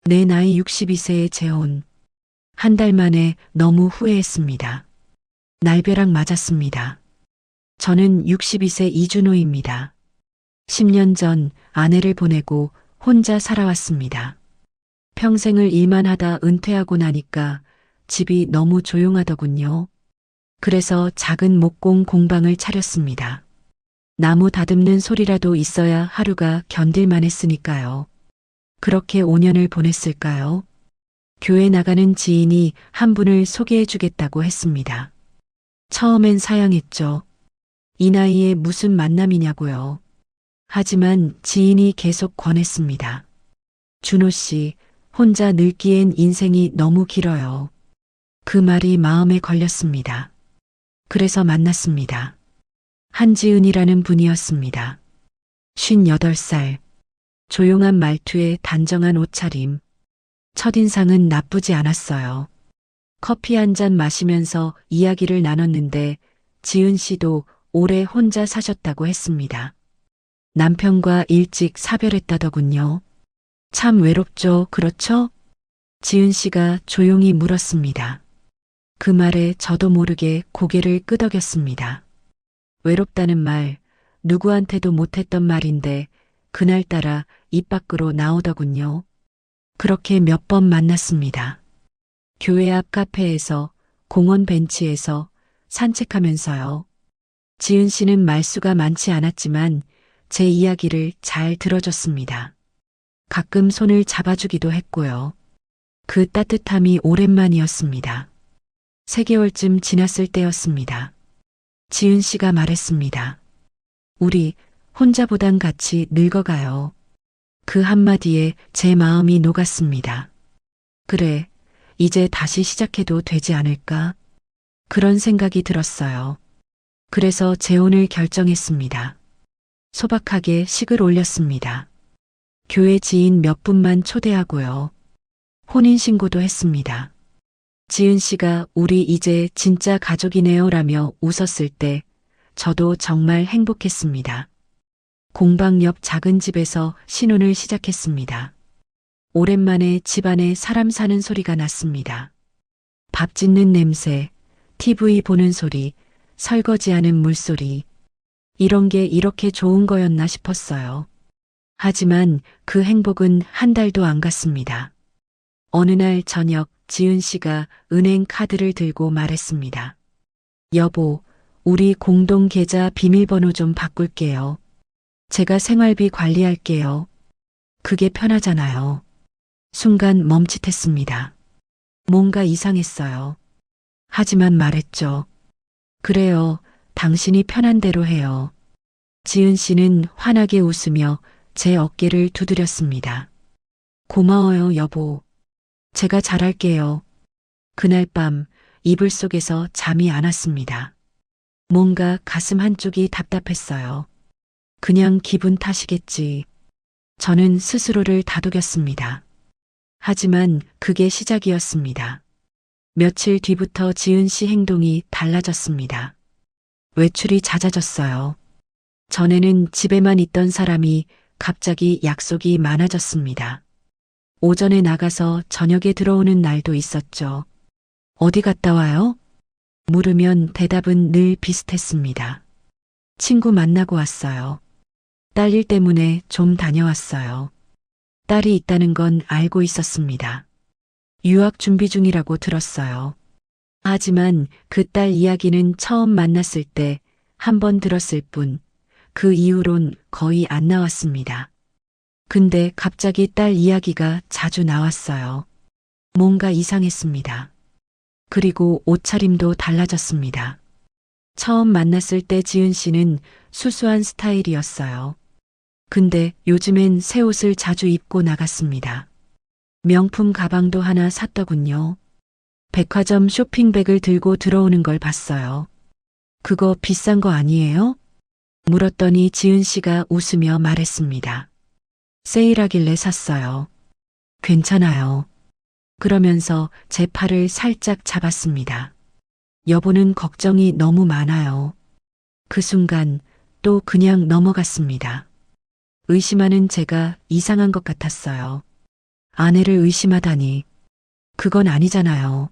내 나이 62세에 재혼. 한 달 만에 너무 후회했습니다. 날벼락 맞았습니다. 저는 62세 이준호입니다. 10년 전 아내를 보내고 혼자 살아왔습니다. 평생을 일만 하다 은퇴하고 나니까 집이 너무 조용하더군요. 그래서 작은 목공 공방을 차렸습니다. 나무 다듬는 소리라도 있어야 하루가 견딜만 했으니까요. 그렇게 5년을 보냈을까요? 교회 나가는 지인이 한 분을 소개해 주겠다고 했습니다. 처음엔 사양했죠. 이 나이에 무슨 만남이냐고요. 하지만 지인이 계속 권했습니다. 준호 씨, 혼자 늙기엔 인생이 너무 길어요. 그 말이 마음에 걸렸습니다. 그래서 만났습니다. 한지은이라는 분이었습니다. 58살. 조용한 말투에 단정한 옷차림. 첫인상은 나쁘지 않았어요. 커피 한 잔 마시면서 이야기를 나눴는데 지은 씨도 오래 혼자 사셨다고 했습니다. 남편과 일찍 사별했다더군요. 참 외롭죠, 그렇죠? 지은 씨가 조용히 물었습니다. 그 말에 저도 모르게 고개를 끄덕였습니다. 외롭다는 말, 누구한테도 못했던 말인데 그날따라 입 밖으로 나오더군요. 그렇게 몇 번 만났습니다. 교회 앞 카페에서, 공원 벤치에서, 산책하면서요. 지은 씨는 말수가 많지 않았지만 제 이야기를 잘 들어줬습니다. 가끔 손을 잡아주기도 했고요. 그 따뜻함이 오랜만이었습니다. 3개월쯤 지났을 때였습니다. 지은 씨가 말했습니다. 우리 혼자보단 같이 늙어가요. 그 한마디에 제 마음이 녹았습니다. 그래, 이제 다시 시작해도 되지 않을까? 그런 생각이 들었어요. 그래서 재혼을 결정했습니다. 소박하게 식을 올렸습니다. 교회 지인 몇 분만 초대하고요. 혼인신고도 했습니다. 지은 씨가 우리 이제 진짜 가족이네요 라며 웃었을 때 저도 정말 행복했습니다. 공방 옆 작은 집에서 신혼을 시작했습니다. 오랜만에 집안에 사람 사는 소리가 났습니다. 밥 짓는 냄새, TV 보는 소리, 설거지하는 물소리. 이런 게 이렇게 좋은 거였나 싶었어요. 하지만 그 행복은 한 달도 안 갔습니다. 어느 날 저녁 지은 씨가 은행 카드를 들고 말했습니다. 여보, 우리 공동 계좌 비밀번호 좀 바꿀게요. 제가 생활비 관리할게요. 그게 편하잖아요. 순간 멈칫했습니다. 뭔가 이상했어요. 하지만 말했죠. 그래요. 당신이 편한 대로 해요. 지은 씨는 환하게 웃으며 제 어깨를 두드렸습니다. 고마워요, 여보. 제가 잘할게요. 그날 밤 이불 속에서 잠이 안 왔습니다. 뭔가 가슴 한쪽이 답답했어요. 그냥 기분 탓이겠지. 저는 스스로를 다독였습니다. 하지만 그게 시작이었습니다. 며칠 뒤부터 지은 씨 행동이 달라졌습니다. 외출이 잦아졌어요. 전에는 집에만 있던 사람이 갑자기 약속이 많아졌습니다. 오전에 나가서 저녁에 들어오는 날도 있었죠. 어디 갔다 와요? 물으면 대답은 늘 비슷했습니다. 친구 만나고 왔어요. 딸 일 때문에 좀 다녀왔어요. 딸이 있다는 건 알고 있었습니다. 유학 준비 중이라고 들었어요. 하지만 그 딸 이야기는 처음 만났을 때 한 번 들었을 뿐, 그 이후론 거의 안 나왔습니다. 근데 갑자기 딸 이야기가 자주 나왔어요. 뭔가 이상했습니다. 그리고 옷차림도 달라졌습니다. 처음 만났을 때 지은 씨는 수수한 스타일이었어요. 근데 요즘엔 새 옷을 자주 입고 나갔습니다. 명품 가방도 하나 샀더군요. 백화점 쇼핑백을 들고 들어오는 걸 봤어요. 그거 비싼 거 아니에요? 물었더니 지은 씨가 웃으며 말했습니다. 세일하길래 샀어요. 괜찮아요. 그러면서 제 팔을 살짝 잡았습니다. 여보는 걱정이 너무 많아요. 그 순간 또 그냥 넘어갔습니다. 의심하는 제가 이상한 것 같았어요. 아내를 의심하다니. 그건 아니잖아요.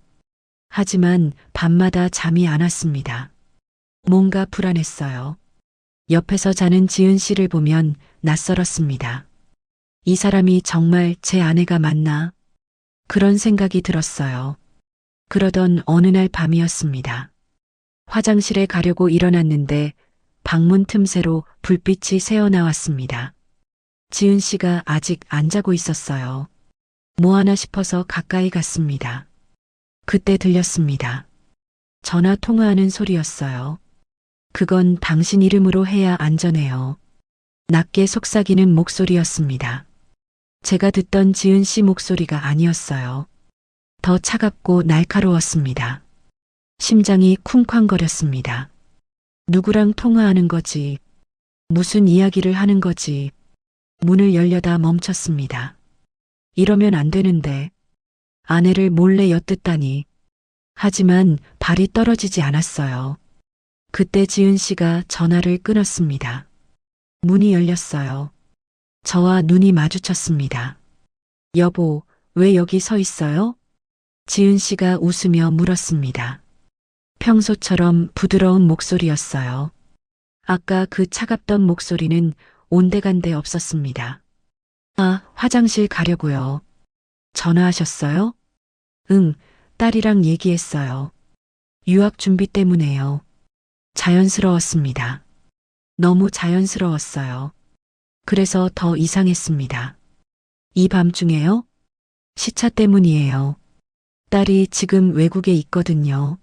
하지만 밤마다 잠이 안 왔습니다. 뭔가 불안했어요. 옆에서 자는 지은 씨를 보면 낯설었습니다. 이 사람이 정말 제 아내가 맞나? 그런 생각이 들었어요. 그러던 어느 날 밤이었습니다. 화장실에 가려고 일어났는데 방문 틈새로 불빛이 새어나왔습니다. 지은 씨가 아직 안 자고 있었어요. 뭐 하나 싶어서 가까이 갔습니다. 그때 들렸습니다. 전화 통화하는 소리였어요. 그건 당신 이름으로 해야 안전해요. 낮게 속삭이는 목소리였습니다. 제가 듣던 지은 씨 목소리가 아니었어요. 더 차갑고 날카로웠습니다. 심장이 쿵쾅거렸습니다. 누구랑 통화하는 거지? 무슨 이야기를 하는 거지? 문을 열려다 멈췄습니다. 이러면 안 되는데. 아내를 몰래 엿듣다니. 하지만 발이 떨어지지 않았어요. 그때 지은 씨가 전화를 끊었습니다. 문이 열렸어요. 저와 눈이 마주쳤습니다. 여보, 왜 여기 서 있어요? 지은 씨가 웃으며 물었습니다. 평소처럼 부드러운 목소리였어요. 아까 그 차갑던 목소리는 온데간데 없었습니다. 아, 화장실 가려고요. 전화하셨어요? 응, 딸이랑 얘기했어요. 유학 준비 때문에요. 자연스러웠습니다. 너무 자연스러웠어요. 그래서 더 이상했습니다. 이 밤중에요? 시차 때문이에요. 딸이 지금 외국에 있거든요.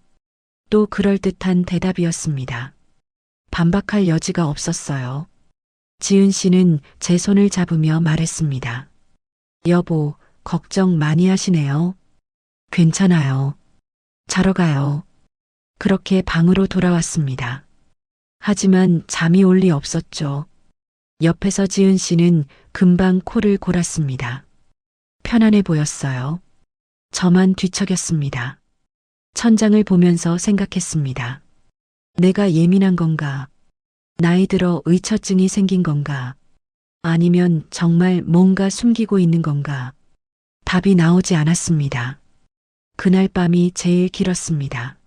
또 그럴듯한 대답이었습니다. 반박할 여지가 없었어요. 지은 씨는 제 손을 잡으며 말했습니다. 여보, 걱정 많이 하시네요. 괜찮아요. 자러 가요. 그렇게 방으로 돌아왔습니다. 하지만 잠이 올 리 없었죠. 옆에서 지은 씨는 금방 코를 골았습니다. 편안해 보였어요. 저만 뒤척였습니다. 천장을 보면서 생각했습니다. 내가 예민한 건가? 나이 들어 의처증이 생긴 건가? 아니면 정말 뭔가 숨기고 있는 건가? 답이 나오지 않았습니다. 그날 밤이 제일 길었습니다.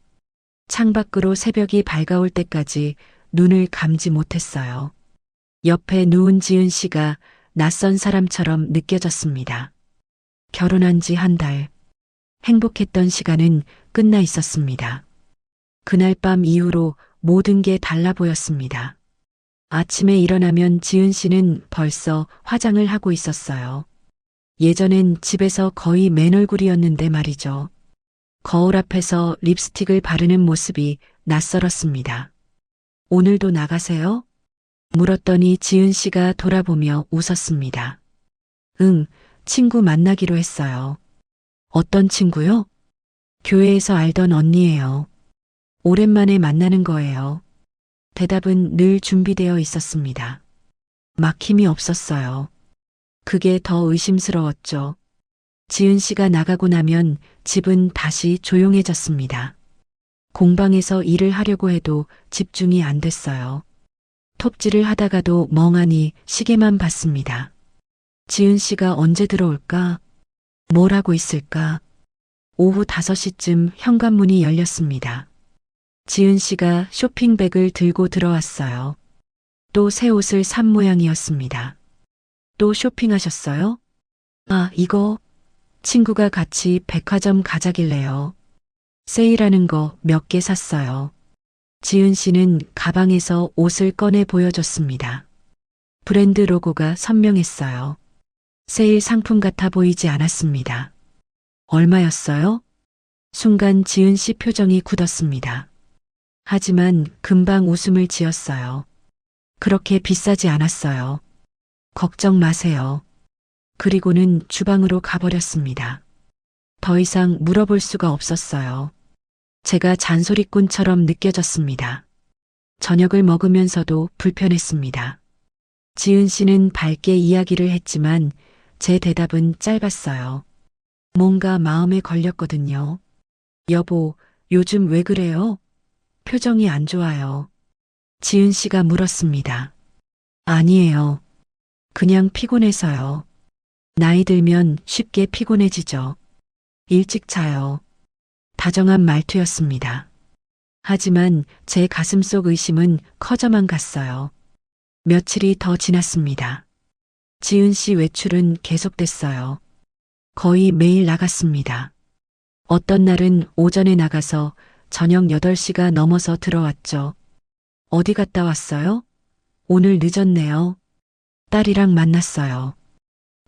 창밖으로 새벽이 밝아올 때까지 눈을 감지 못했어요. 옆에 누운 지은 씨가 낯선 사람처럼 느껴졌습니다. 결혼한 지 한 달. 행복했던 시간은 끝나 있었습니다. 그날 밤 이후로 모든 게 달라 보였습니다. 아침에 일어나면 지은 씨는 벌써 화장을 하고 있었어요. 예전엔 집에서 거의 맨 얼굴이었는데 말이죠. 거울 앞에서 립스틱을 바르는 모습이 낯설었습니다. 오늘도 나가세요? 물었더니 지은 씨가 돌아보며 웃었습니다. 응, 친구 만나기로 했어요. 어떤 친구요? 교회에서 알던 언니예요. 오랜만에 만나는 거예요. 대답은 늘 준비되어 있었습니다. 막힘이 없었어요. 그게 더 의심스러웠죠. 지은 씨가 나가고 나면 집은 다시 조용해졌습니다. 공방에서 일을 하려고 해도 집중이 안 됐어요. 톱질을 하다가도 멍하니 시계만 봤습니다. 지은 씨가 언제 들어올까? 뭘 하고 있을까? 오후 5시쯤 현관문이 열렸습니다. 지은 씨가 쇼핑백을 들고 들어왔어요. 또 새 옷을 산 모양이었습니다. 또 쇼핑하셨어요? 아, 이거 친구가 같이 백화점 가자길래요. 세일하는 거 몇 개 샀어요. 지은 씨는 가방에서 옷을 꺼내 보여줬습니다. 브랜드 로고가 선명했어요. 세일 상품 같아 보이지 않았습니다. 얼마였어요? 순간 지은 씨 표정이 굳었습니다. 하지만 금방 웃음을 지었어요. 그렇게 비싸지 않았어요. 걱정 마세요. 그리고는 주방으로 가버렸습니다. 더 이상 물어볼 수가 없었어요. 제가 잔소리꾼처럼 느껴졌습니다. 저녁을 먹으면서도 불편했습니다. 지은 씨는 밝게 이야기를 했지만 제 대답은 짧았어요. 뭔가 마음에 걸렸거든요. 여보, 요즘 왜 그래요? 표정이 안 좋아요. 지은 씨가 물었습니다. 아니에요. 그냥 피곤해서요. 나이 들면 쉽게 피곤해지죠. 일찍 자요. 다정한 말투였습니다. 하지만 제 가슴속 의심은 커져만 갔어요. 며칠이 더 지났습니다. 지은 씨 외출은 계속됐어요. 거의 매일 나갔습니다. 어떤 날은 오전에 나가서 저녁 8시가 넘어서 들어왔죠. 어디 갔다 왔어요? 오늘 늦었네요. 딸이랑 만났어요.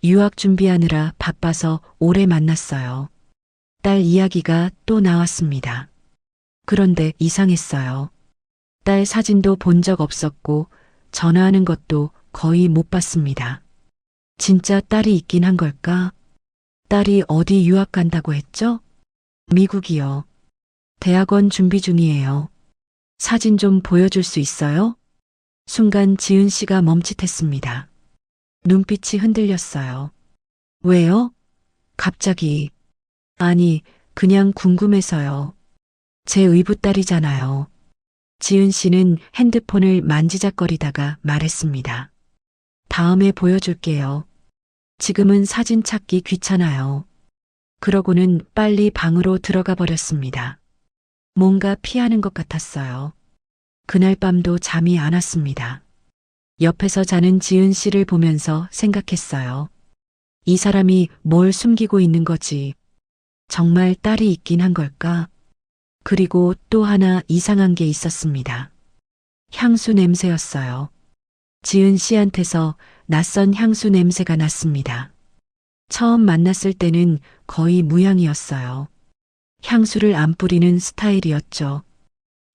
유학 준비하느라 바빠서 오래 만났어요. 딸 이야기가 또 나왔습니다. 그런데 이상했어요. 딸 사진도 본 적 없었고 전화하는 것도 거의 못 봤습니다. 진짜 딸이 있긴 한 걸까? 딸이 어디 유학 간다고 했죠? 미국이요. 대학원 준비 중이에요. 사진 좀 보여줄 수 있어요? 순간 지은 씨가 멈칫했습니다. 눈빛이 흔들렸어요. 왜요? 갑자기. 아니, 그냥 궁금해서요. 제 의붓딸이잖아요. 지은 씨는 핸드폰을 만지작거리다가 말했습니다. 다음에 보여줄게요. 지금은 사진 찾기 귀찮아요. 그러고는 빨리 방으로 들어가 버렸습니다. 뭔가 피하는 것 같았어요. 그날 밤도 잠이 안 왔습니다. 옆에서 자는 지은 씨를 보면서 생각했어요. 이 사람이 뭘 숨기고 있는 거지? 정말 딸이 있긴 한 걸까? 그리고 또 하나 이상한 게 있었습니다. 향수 냄새였어요. 지은 씨한테서 낯선 향수 냄새가 났습니다. 처음 만났을 때는 거의 무향이었어요. 향수를 안 뿌리는 스타일이었죠.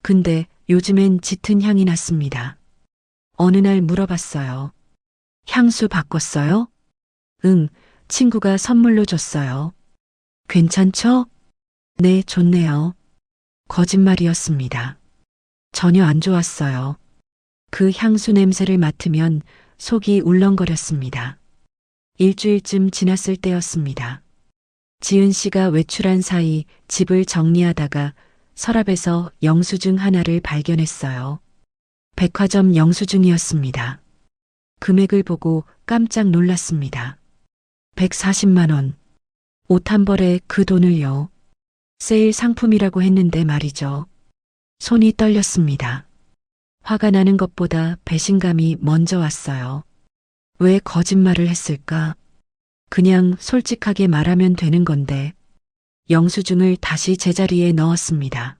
근데 요즘엔 짙은 향이 났습니다. 어느 날 물어봤어요. 향수 바꿨어요? 응, 친구가 선물로 줬어요. 괜찮죠? 네, 좋네요. 거짓말이었습니다. 전혀 안 좋았어요. 그 향수 냄새를 맡으면 속이 울렁거렸습니다. 일주일쯤 지났을 때였습니다. 지은 씨가 외출한 사이 집을 정리하다가 서랍에서 영수증 하나를 발견했어요. 백화점 영수증이었습니다. 금액을 보고 깜짝 놀랐습니다. 140만 원. 옷 한 벌에 그 돈을요. 세일 상품이라고 했는데 말이죠. 손이 떨렸습니다. 화가 나는 것보다 배신감이 먼저 왔어요. 왜 거짓말을 했을까? 그냥 솔직하게 말하면 되는 건데. 영수증을 다시 제자리에 넣었습니다.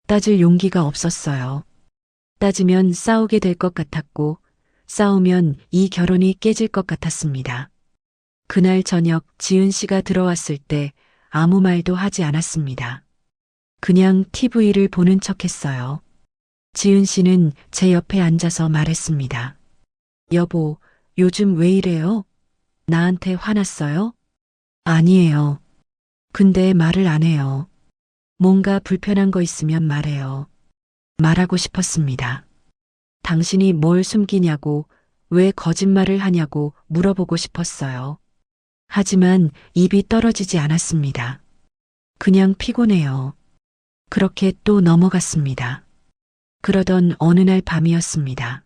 따질 용기가 없었어요. 따지면 싸우게 될 것 같았고, 싸우면 이 결혼이 깨질 것 같았습니다. 그날 저녁 지은 씨가 들어왔을 때 아무 말도 하지 않았습니다. 그냥 TV를 보는 척 했어요. 지은 씨는 제 옆에 앉아서 말했습니다. 여보, 요즘 왜 이래요? 나한테 화났어요? 아니에요. 근데 말을 안 해요. 뭔가 불편한 거 있으면 말해요. 말하고 싶었습니다. 당신이 뭘 숨기냐고, 왜 거짓말을 하냐고 물어보고 싶었어요. 하지만 입이 떨어지지 않았습니다. 그냥 피곤해요. 그렇게 또 넘어갔습니다. 그러던 어느 날 밤이었습니다.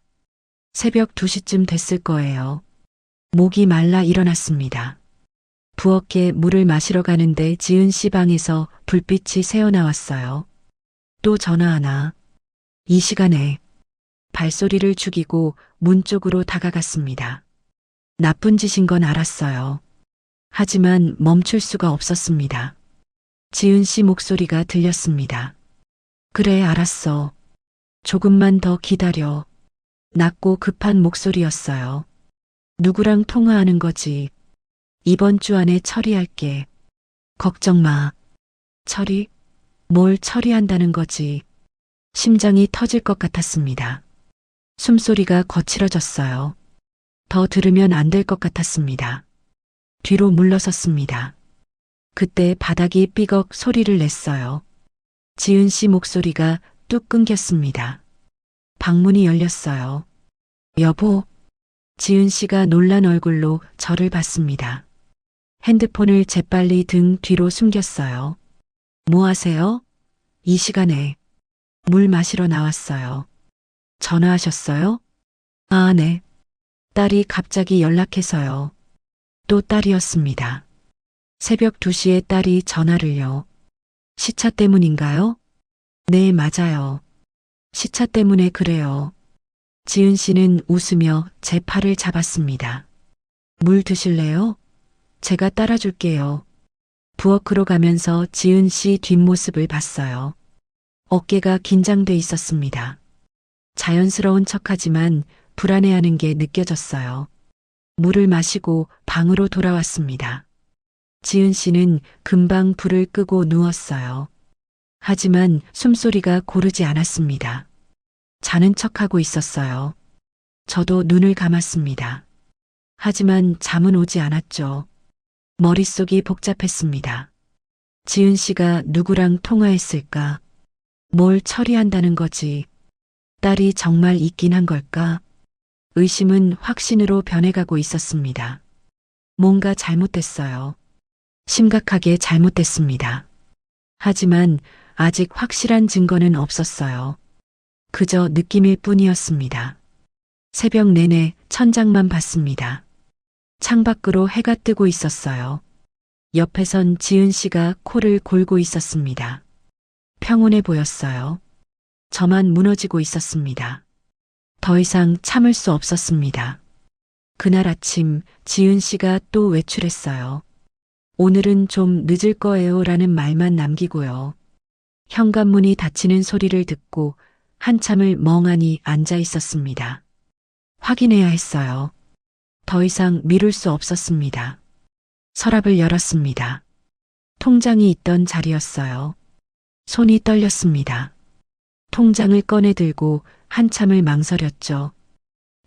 새벽 2시쯤 됐을 거예요. 목이 말라 일어났습니다. 부엌에 물을 마시러 가는데 지은 씨 방에서 불빛이 새어나왔어요. 또 전화 하나. 이 시간에 발소리를 죽이고 문 쪽으로 다가갔습니다. 나쁜 짓인 건 알았어요. 하지만 멈출 수가 없었습니다. 지은 씨 목소리가 들렸습니다. 그래, 알았어. 조금만 더 기다려. 낮고 급한 목소리였어요. 누구랑 통화하는 거지? 이번 주 안에 처리할게. 걱정 마. 처리? 뭘 처리한다는 거지? 심장이 터질 것 같았습니다. 숨소리가 거칠어졌어요. 더 들으면 안 될 것 같았습니다. 뒤로 물러섰습니다. 그때 바닥이 삐걱 소리를 냈어요. 지은 씨 목소리가 뚝 끊겼습니다. 방문이 열렸어요. 여보. 지은 씨가 놀란 얼굴로 저를 봤습니다. 핸드폰을 재빨리 등 뒤로 숨겼어요. 뭐 하세요? 이 시간에. 물 마시러 나왔어요. 전화하셨어요? 아, 네. 딸이 갑자기 연락해서요. 또 딸이었습니다. 새벽 2시에 딸이 전화를요. 시차 때문인가요? 네, 맞아요. 시차 때문에 그래요. 지은 씨는 웃으며 제 팔을 잡았습니다. 물 드실래요? 제가 따라줄게요. 부엌으로 가면서 지은 씨 뒷모습을 봤어요. 어깨가 긴장돼 있었습니다. 자연스러운 척하지만 불안해하는 게 느껴졌어요. 물을 마시고 방으로 돌아왔습니다. 지은 씨는 금방 불을 끄고 누웠어요. 하지만 숨소리가 고르지 않았습니다. 자는 척하고 있었어요. 저도 눈을 감았습니다. 하지만 잠은 오지 않았죠. 머릿속이 복잡했습니다. 지은 씨가 누구랑 통화했을까? 뭘 처리한다는 거지? 딸이 정말 있긴 한 걸까? 의심은 확신으로 변해가고 있었습니다. 뭔가 잘못됐어요. 심각하게 잘못됐습니다. 하지만 아직 확실한 증거는 없었어요. 그저 느낌일 뿐이었습니다. 새벽 내내 천장만 봤습니다. 창밖으로 해가 뜨고 있었어요. 옆에선 지은 씨가 코를 골고 있었습니다. 평온해 보였어요. 저만 무너지고 있었습니다. 더 이상 참을 수 없었습니다. 그날 아침 지은 씨가 또 외출했어요. 오늘은 좀 늦을 거예요 라는 말만 남기고요. 현관문이 닫히는 소리를 듣고 한참을 멍하니 앉아 있었습니다. 확인해야 했어요. 더 이상 미룰 수 없었습니다. 서랍을 열었습니다. 통장이 있던 자리였어요. 손이 떨렸습니다. 통장을 꺼내 들고 한참을 망설였죠.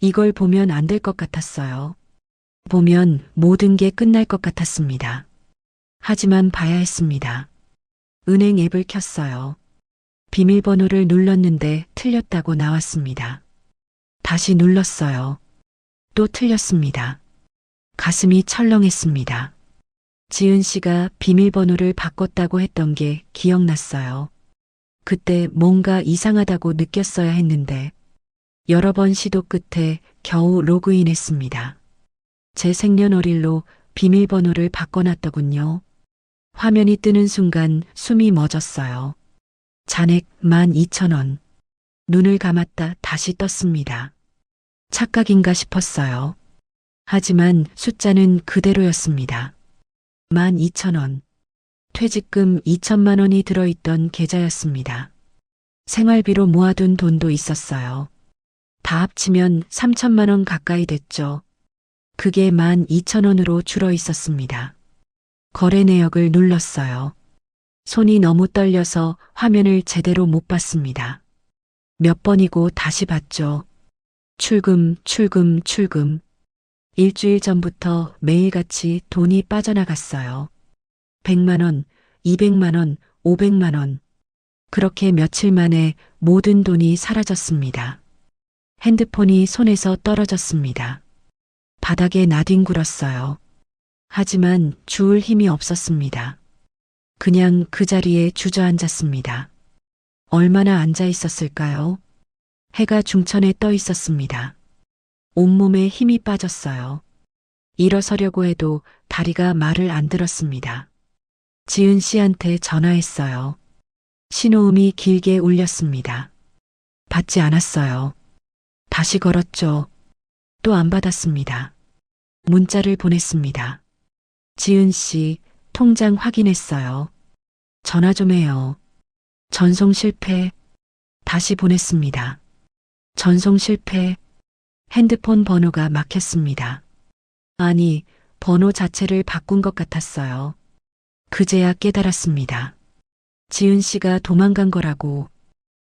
이걸 보면 안 될 것 같았어요. 보면 모든 게 끝날 것 같았습니다. 하지만 봐야 했습니다. 은행 앱을 켰어요. 비밀번호를 눌렀는데 틀렸다고 나왔습니다. 다시 눌렀어요. 또 틀렸습니다. 가슴이 철렁했습니다. 지은 씨가 비밀번호를 바꿨다고 했던 게 기억났어요. 그때 뭔가 이상하다고 느꼈어야 했는데 여러 번 시도 끝에 겨우 로그인했습니다. 제 생년월일로 비밀번호를 바꿔놨더군요. 화면이 뜨는 순간 숨이 멎었어요. 잔액 12,000원. 눈을 감았다 다시 떴습니다. 착각인가 싶었어요. 하지만 숫자는 그대로였습니다. 12,000원. 퇴직금 2천만 원이 들어있던 계좌였습니다. 생활비로 모아둔 돈도 있었어요. 다 합치면 3천만 원 가까이 됐죠. 그게 12,000원으로 줄어 있었습니다. 거래 내역을 눌렀어요. 손이 너무 떨려서 화면을 제대로 못 봤습니다. 몇 번이고 다시 봤죠. 출금, 출금, 출금. 일주일 전부터 매일같이 돈이 빠져나갔어요. 100만 원, 200만 원, 500만 원. 그렇게 며칠 만에 모든 돈이 사라졌습니다. 핸드폰이 손에서 떨어졌습니다. 바닥에 나뒹굴었어요. 하지만 주울 힘이 없었습니다. 그냥 그 자리에 주저앉았습니다. 얼마나 앉아 있었을까요? 해가 중천에 떠 있었습니다. 온몸에 힘이 빠졌어요. 일어서려고 해도 다리가 말을 안 들었습니다. 지은 씨한테 전화했어요. 신호음이 길게 울렸습니다. 받지 않았어요. 다시 걸었죠. 또 안 받았습니다. 문자를 보냈습니다. 지은 씨, 통장 확인했어요. 전화 좀 해요. 전송 실패. 다시 보냈습니다. 전송 실패. 핸드폰 번호가 막혔습니다. 아니, 번호 자체를 바꾼 것 같았어요. 그제야 깨달았습니다. 지은 씨가 도망간 거라고.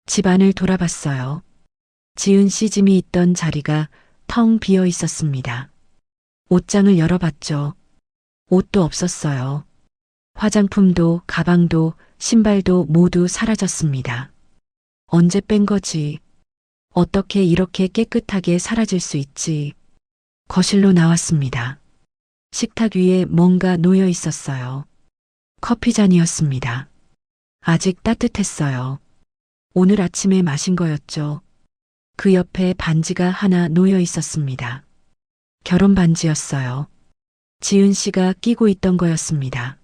집안을 돌아봤어요. 지은 씨 짐이 있던 자리가 텅 비어 있었습니다. 옷장을 열어봤죠. 옷도 없었어요. 화장품도 가방도 신발도 모두 사라졌습니다. 언제 뺀 거지? 어떻게 이렇게 깨끗하게 사라질 수 있지? 거실로 나왔습니다. 식탁 위에 뭔가 놓여 있었어요. 커피잔이었습니다. 아직 따뜻했어요. 오늘 아침에 마신 거였죠. 그 옆에 반지가 하나 놓여 있었습니다. 결혼 반지였어요. 지은 씨가 끼고 있던 거였습니다.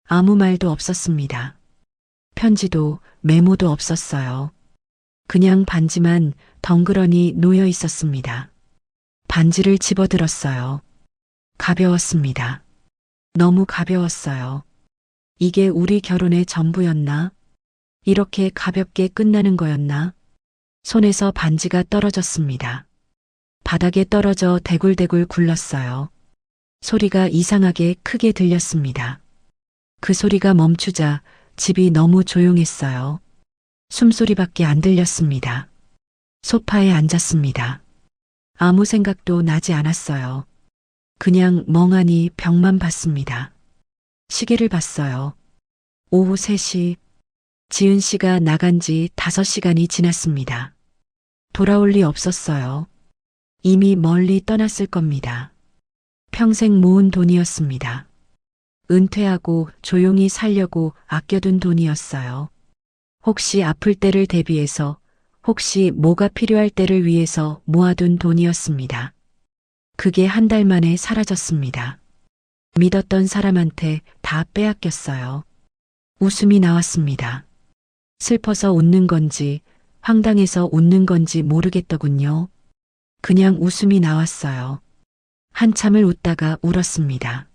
아무 말도 없었습니다. 편지도 메모도 없었어요. 그냥 반지만 덩그러니 놓여 있었습니다. 반지를 집어들었어요. 가벼웠습니다. 너무 가벼웠어요. 이게 우리 결혼의 전부였나? 이렇게 가볍게 끝나는 거였나? 손에서 반지가 떨어졌습니다. 바닥에 떨어져 대굴대굴 굴렀어요. 소리가 이상하게 크게 들렸습니다. 그 소리가 멈추자 집이 너무 조용했어요. 숨소리밖에 안 들렸습니다. 소파에 앉았습니다. 아무 생각도 나지 않았어요. 그냥 멍하니 벽만 봤습니다. 시계를 봤어요. 오후 3시. 지은 씨가 나간 지 5시간이 지났습니다. 돌아올 리 없었어요. 이미 멀리 떠났을 겁니다. 평생 모은 돈이었습니다. 은퇴하고 조용히 살려고 아껴둔 돈이었어요. 혹시 아플 때를 대비해서, 혹시 뭐가 필요할 때를 위해서 모아둔 돈이었습니다. 그게 한 달 만에 사라졌습니다. 믿었던 사람한테 다 빼앗겼어요. 웃음이 나왔습니다. 슬퍼서 웃는 건지, 황당해서 웃는 건지 모르겠더군요. 그냥 웃음이 나왔어요. 한참을 웃다가 울었습니다.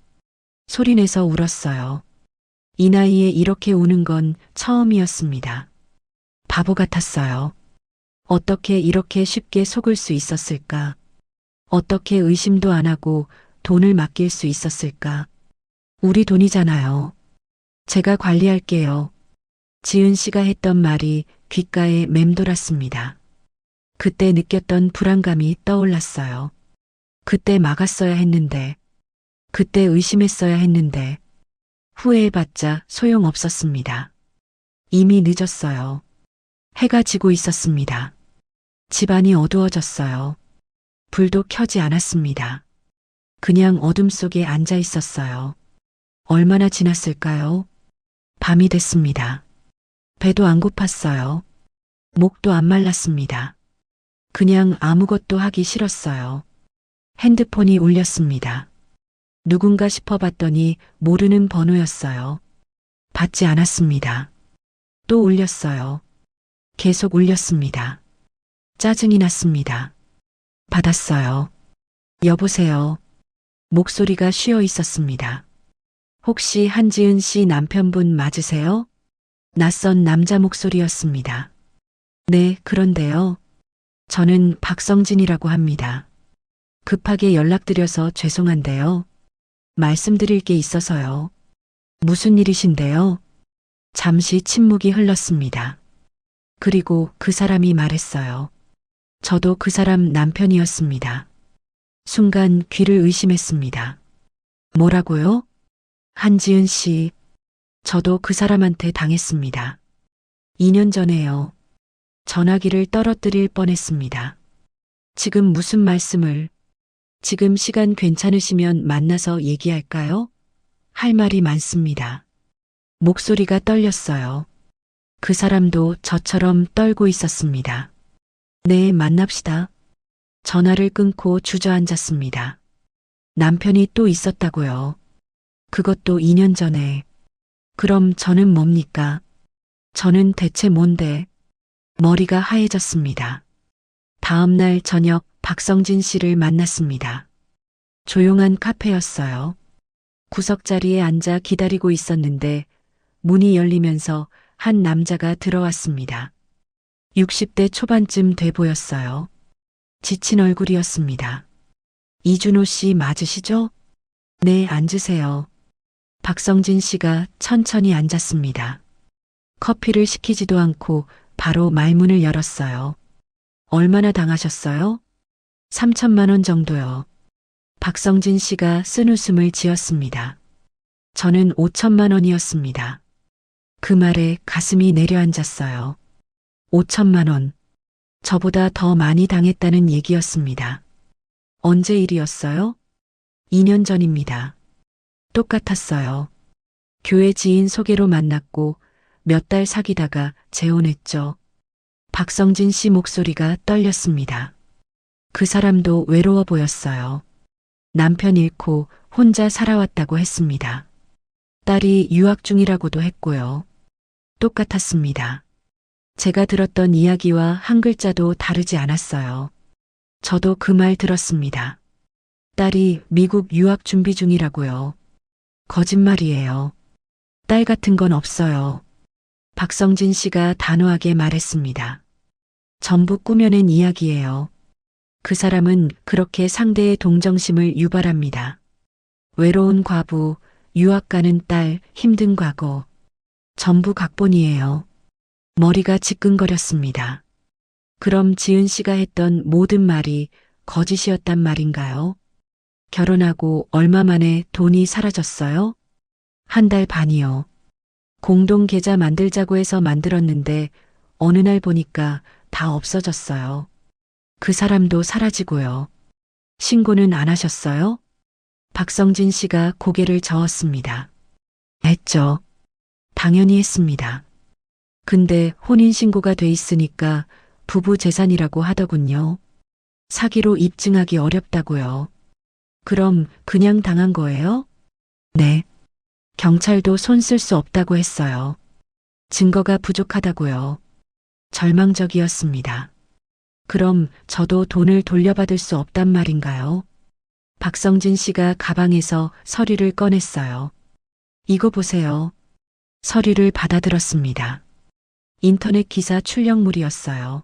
소리내서 울었어요. 이 나이에 이렇게 우는 건 처음이었습니다. 바보 같았어요. 어떻게 이렇게 쉽게 속을 수 있었을까? 어떻게 의심도 안 하고 돈을 맡길 수 있었을까? 우리 돈이잖아요. 제가 관리할게요. 지은 씨가 했던 말이 귓가에 맴돌았습니다. 그때 느꼈던 불안감이 떠올랐어요. 그때 막았어야 했는데, 그때 의심했어야 했는데, 후회해봤자 소용없었습니다. 이미 늦었어요. 해가 지고 있었습니다. 집안이 어두워졌어요. 불도 켜지 않았습니다. 그냥 어둠 속에 앉아 있었어요. 얼마나 지났을까요? 밤이 됐습니다. 배도 안 고팠어요. 목도 안 말랐습니다. 그냥 아무것도 하기 싫었어요. 핸드폰이 울렸습니다. 누군가 싶어봤더니 모르는 번호였어요. 받지 않았습니다. 또 울렸어요. 계속 울렸습니다. 짜증이 났습니다. 받았어요. 여보세요. 목소리가 쉬어 있었습니다. 혹시 한지은 씨 남편분 맞으세요? 낯선 남자 목소리였습니다. 네, 그런데요. 저는 박성진이라고 합니다. 급하게 연락드려서 죄송한데요. 말씀드릴 게 있어서요. 무슨 일이신데요? 잠시 침묵이 흘렀습니다. 그리고 그 사람이 말했어요. 저도 그 사람 남편이었습니다. 순간 귀를 의심했습니다. 뭐라고요? 한지은 씨, 저도 그 사람한테 당했습니다. 2년 전에요. 전화기를 떨어뜨릴 뻔했습니다. 지금 무슨 말씀을, 지금 시간 괜찮으시면 만나서 얘기할까요? 할 말이 많습니다. 목소리가 떨렸어요. 그 사람도 저처럼 떨고 있었습니다. 네, 만납시다. 전화를 끊고 주저앉았습니다. 남편이 또 있었다고요. 그것도 2년 전에. 그럼 저는 뭡니까? 저는 대체 뭔데? 머리가 하얘졌습니다. 다음 날 저녁 박성진 씨를 만났습니다. 조용한 카페였어요. 구석자리에 앉아 기다리고 있었는데 문이 열리면서 한 남자가 들어왔습니다. 60대 초반쯤 돼 보였어요. 지친 얼굴이었습니다. 이준호 씨 맞으시죠? 네, 앉으세요. 박성진 씨가 천천히 앉았습니다. 커피를 시키지도 않고 바로 말문을 열었어요. 얼마나 당하셨어요? 3천만 원 정도요. 박성진 씨가 쓴웃음을 지었습니다. 저는 5천만 원이었습니다. 그 말에 가슴이 내려앉았어요. 5천만 원. 저보다 더 많이 당했다는 얘기였습니다. 언제 일이었어요? 2년 전입니다. 똑같았어요. 교회 지인 소개로 만났고 몇 달 사귀다가 재혼했죠. 박성진 씨 목소리가 떨렸습니다. 그 사람도 외로워 보였어요. 남편 잃고 혼자 살아왔다고 했습니다. 딸이 유학 중이라고도 했고요. 똑같았습니다. 제가 들었던 이야기와 한 글자도 다르지 않았어요. 저도 그 말 들었습니다. 딸이 미국 유학 준비 중이라고요. 거짓말이에요. 딸 같은 건 없어요. 박성진 씨가 단호하게 말했습니다. 전부 꾸며낸 이야기예요. 그 사람은 그렇게 상대의 동정심을 유발합니다. 외로운 과부, 유학 가는 딸, 힘든 과거. 전부 각본이에요. 머리가 지끈거렸습니다. 그럼 지은 씨가 했던 모든 말이 거짓이었단 말인가요? 결혼하고 얼마 만에 돈이 사라졌어요? 한 달 반이요. 공동 계좌 만들자고 해서 만들었는데 어느 날 보니까 다 없어졌어요. 그 사람도 사라지고요. 신고는 안 하셨어요? 박성진 씨가 고개를 저었습니다. 했죠. 당연히 했습니다. 근데 혼인신고가 돼 있으니까 부부 재산이라고 하더군요. 사기로 입증하기 어렵다고요. 그럼 그냥 당한 거예요? 네. 경찰도 손 쓸 수 없다고 했어요. 증거가 부족하다고요. 절망적이었습니다. 그럼 저도 돈을 돌려받을 수 없단 말인가요? 박성진 씨가 가방에서 서류를 꺼냈어요. 이거 보세요. 서류를 받아들었습니다. 인터넷 기사 출력물이었어요.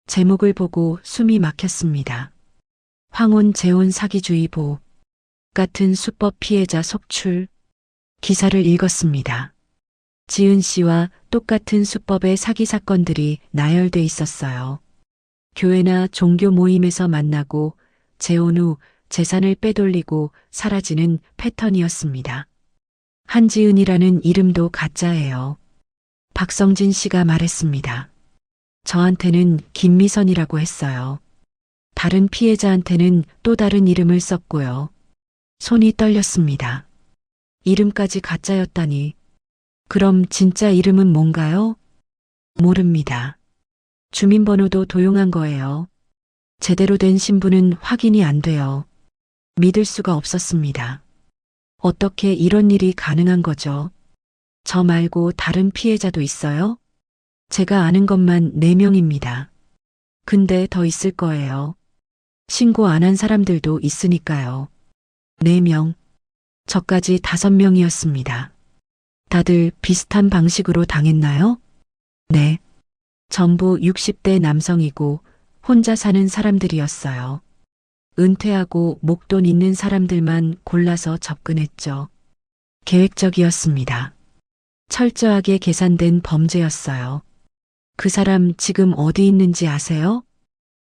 제목을 보고 숨이 막혔습니다. 황혼 재혼 사기주의보 같은 수법 피해자 속출. 기사를 읽었습니다. 지은 씨와 똑같은 수법의 사기 사건들이 나열돼 있었어요. 교회나 종교 모임에서 만나고 재혼 후 재산을 빼돌리고 사라지는 패턴이었습니다. 한지은이라는 이름도 가짜예요. 박성진 씨가 말했습니다. 저한테는 김미선이라고 했어요. 다른 피해자한테는 또 다른 이름을 썼고요. 손이 떨렸습니다. 이름까지 가짜였다니. 그럼 진짜 이름은 뭔가요? 모릅니다. 주민번호도 도용한 거예요. 제대로 된 신분은 확인이 안 돼요. 믿을 수가 없었습니다. 어떻게 이런 일이 가능한 거죠? 저 말고 다른 피해자도 있어요? 제가 아는 것만 4명입니다. 근데 더 있을 거예요. 신고 안 한 사람들도 있으니까요. 4명. 저까지 5명이었습니다. 다들 비슷한 방식으로 당했나요? 네. 전부 60대 남성이고 혼자 사는 사람들이었어요. 은퇴하고 목돈 있는 사람들만 골라서 접근했죠. 계획적이었습니다. 철저하게 계산된 범죄였어요. 그 사람 지금 어디 있는지 아세요?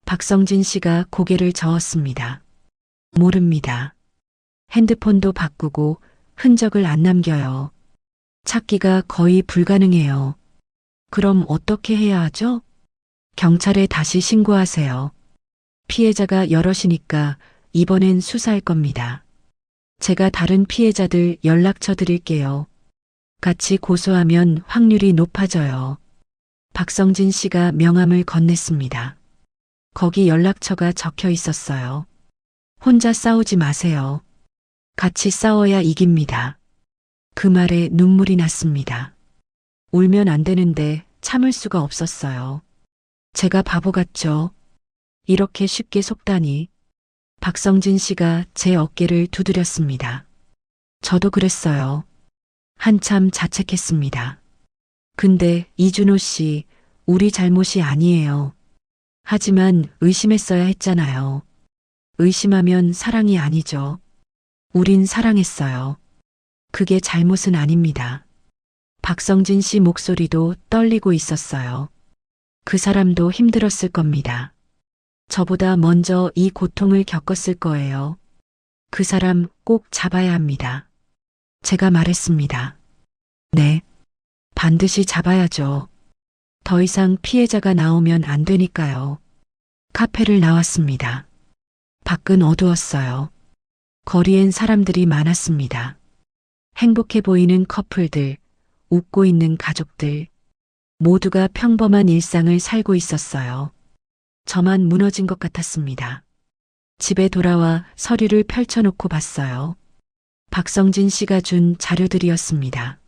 박성진 씨가 고개를 저었습니다. 모릅니다. 핸드폰도 바꾸고 흔적을 안 남겨요. 찾기가 거의 불가능해요. 그럼 어떻게 해야 하죠? 경찰에 다시 신고하세요. 피해자가 여럿이니까 이번엔 수사할 겁니다. 제가 다른 피해자들 연락처 드릴게요. 같이 고소하면 확률이 높아져요. 박성진 씨가 명함을 건넸습니다. 거기 연락처가 적혀 있었어요. 혼자 싸우지 마세요. 같이 싸워야 이깁니다. 그 말에 눈물이 났습니다. 울면 안 되는데 참을 수가 없었어요. 제가 바보 같죠? 이렇게 쉽게 속다니. 박성진 씨가 제 어깨를 두드렸습니다. 저도 그랬어요. 한참 자책했습니다. 근데 이준호 씨, 우리 잘못이 아니에요. 하지만 의심했어야 했잖아요. 의심하면 사랑이 아니죠. 우린 사랑했어요. 그게 잘못은 아닙니다. 박성진 씨 목소리도 떨리고 있었어요. 그 사람도 힘들었을 겁니다. 저보다 먼저 이 고통을 겪었을 거예요. 그 사람 꼭 잡아야 합니다. 제가 말했습니다. 네. 반드시 잡아야죠. 더 이상 피해자가 나오면 안 되니까요. 카페를 나왔습니다. 밖은 어두웠어요. 거리엔 사람들이 많았습니다. 행복해 보이는 커플들, 웃고 있는 가족들, 모두가 평범한 일상을 살고 있었어요. 저만 무너진 것 같았습니다. 집에 돌아와 서류를 펼쳐놓고 봤어요. 박성진 씨가 준 자료들이었습니다.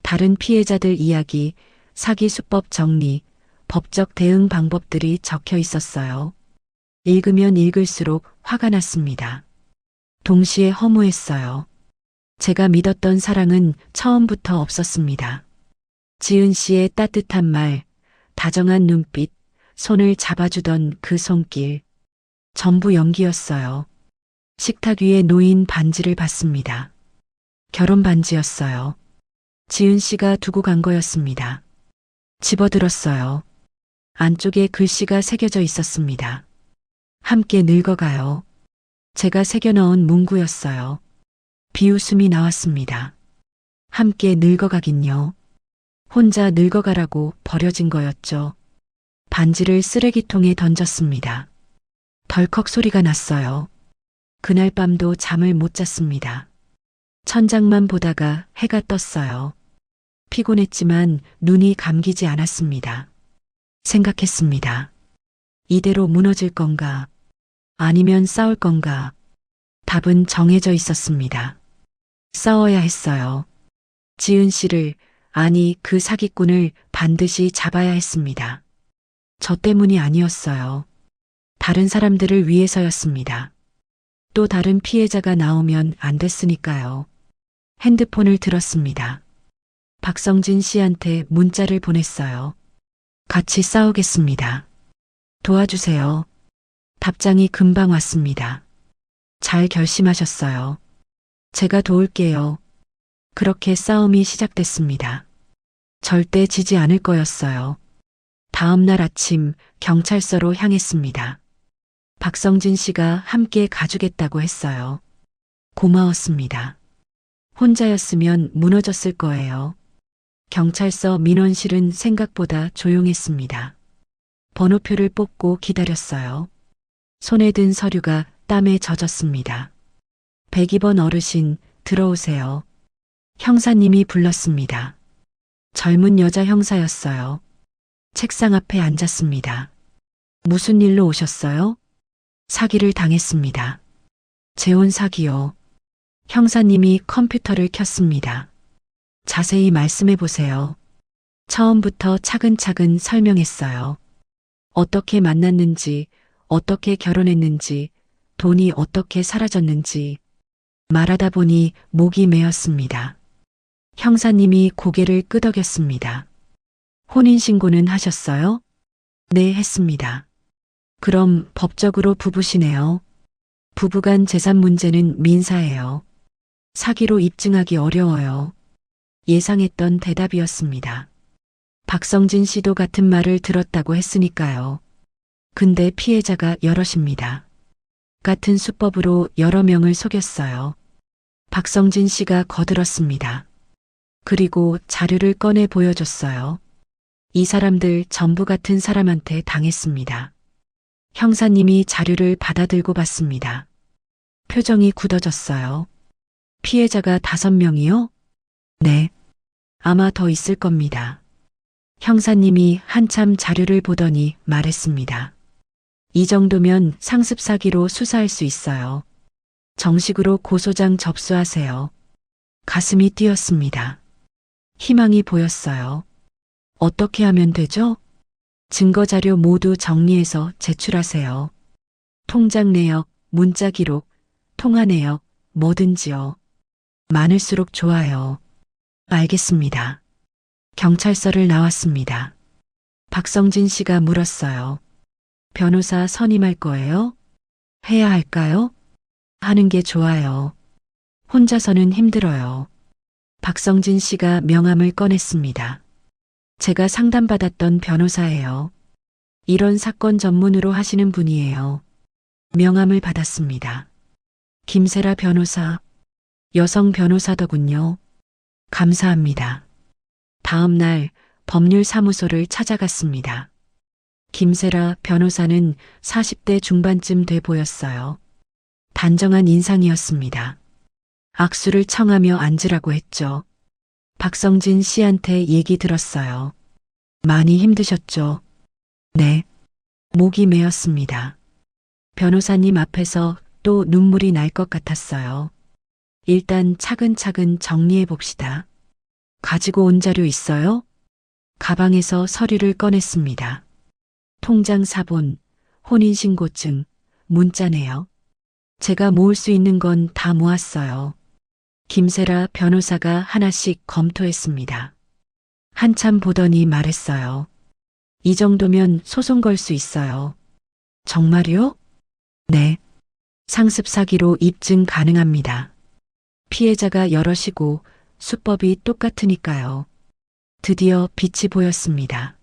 다른 피해자들 이야기, 사기 수법 정리, 법적 대응 방법들이 적혀 있었어요. 읽으면 읽을수록 화가 났습니다. 동시에 허무했어요. 제가 믿었던 사랑은 처음부터 없었습니다. 지은 씨의 따뜻한 말, 다정한 눈빛, 손을 잡아주던 그 손길. 전부 연기였어요. 식탁 위에 놓인 반지를 봤습니다. 결혼 반지였어요. 지은 씨가 두고 간 거였습니다. 집어들었어요. 안쪽에 글씨가 새겨져 있었습니다. 함께 늙어가요. 제가 새겨 넣은 문구였어요. 비웃음이 나왔습니다. 함께 늙어가긴요. 혼자 늙어가라고 버려진 거였죠. 반지를 쓰레기통에 던졌습니다. 덜컥 소리가 났어요. 그날 밤도 잠을 못 잤습니다. 천장만 보다가 해가 떴어요. 피곤했지만 눈이 감기지 않았습니다. 생각했습니다. 이대로 무너질 건가? 아니면 싸울 건가? 답은 정해져 있었습니다. 싸워야 했어요. 지은 씨를, 아니 그 사기꾼을 반드시 잡아야 했습니다. 저 때문이 아니었어요. 다른 사람들을 위해서였습니다. 또 다른 피해자가 나오면 안 됐으니까요. 핸드폰을 들었습니다. 박성진 씨한테 문자를 보냈어요. 같이 싸우겠습니다. 도와주세요. 답장이 금방 왔습니다. 잘 결심하셨어요. 제가 도울게요. 그렇게 싸움이 시작됐습니다. 절대 지지 않을 거였어요. 다음 날 아침 경찰서로 향했습니다. 박성진 씨가 함께 가주겠다고 했어요. 고마웠습니다. 혼자였으면 무너졌을 거예요. 경찰서 민원실은 생각보다 조용했습니다. 번호표를 뽑고 기다렸어요. 손에 든 서류가 땀에 젖었습니다. 102번 어르신, 들어오세요. 형사님이 불렀습니다. 젊은 여자 형사였어요. 책상 앞에 앉았습니다. 무슨 일로 오셨어요? 사기를 당했습니다. 재혼 사기요. 형사님이 컴퓨터를 켰습니다. 자세히 말씀해 보세요. 처음부터 차근차근 설명했어요. 어떻게 만났는지, 어떻게 결혼했는지, 돈이 어떻게 사라졌는지. 말하다 보니 목이 메었습니다. 형사님이 고개를 끄덕였습니다. 혼인신고는 하셨어요? 네, 했습니다. 그럼 법적으로 부부시네요. 부부간 재산 문제는 민사예요. 사기로 입증하기 어려워요. 예상했던 대답이었습니다. 박성진 씨도 같은 말을 들었다고 했으니까요. 근데 피해자가 여럿입니다. 같은 수법으로 여러 명을 속였어요. 박성진 씨가 거들었습니다. 그리고 자료를 꺼내 보여줬어요. 이 사람들 전부 같은 사람한테 당했습니다. 형사님이 자료를 받아들고 봤습니다. 표정이 굳어졌어요. 피해자가 5명이요? 네. 아마 더 있을 겁니다. 형사님이 한참 자료를 보더니 말했습니다. 이 정도면 상습 사기로 수사할 수 있어요. 정식으로 고소장 접수하세요. 가슴이 뛰었습니다. 희망이 보였어요. 어떻게 하면 되죠? 증거 자료 모두 정리해서 제출하세요. 통장 내역, 문자 기록, 통화 내역, 뭐든지요. 많을수록 좋아요. 알겠습니다. 경찰서를 나왔습니다. 박성진 씨가 물었어요. 변호사 선임할 거예요? 해야 할까요? 하는 게 좋아요. 혼자서는 힘들어요. 박성진 씨가 명함을 꺼냈습니다. 제가 상담받았던 변호사예요. 이런 사건 전문으로 하시는 분이에요. 명함을 받았습니다. 김세라 변호사, 여성 변호사더군요. 감사합니다. 다음 날 법률사무소를 찾아갔습니다. 김세라 변호사는 40대 중반쯤 돼 보였어요. 단정한 인상이었습니다. 악수를 청하며 앉으라고 했죠. 박성진 씨한테 얘기 들었어요. 많이 힘드셨죠? 네. 목이 메었습니다. 변호사님 앞에서 또 눈물이 날 것 같았어요. 일단 차근차근 정리해 봅시다. 가지고 온 자료 있어요? 가방에서 서류를 꺼냈습니다. 통장 사본, 혼인신고증, 문자네요. 제가 모을 수 있는 건 다 모았어요. 김세라 변호사가 하나씩 검토했습니다. 한참 보더니 말했어요. 이 정도면 소송 걸 수 있어요. 정말요? 네. 상습 사기로 입증 가능합니다. 피해자가 여럿이고 수법이 똑같으니까요. 드디어 빛이 보였습니다.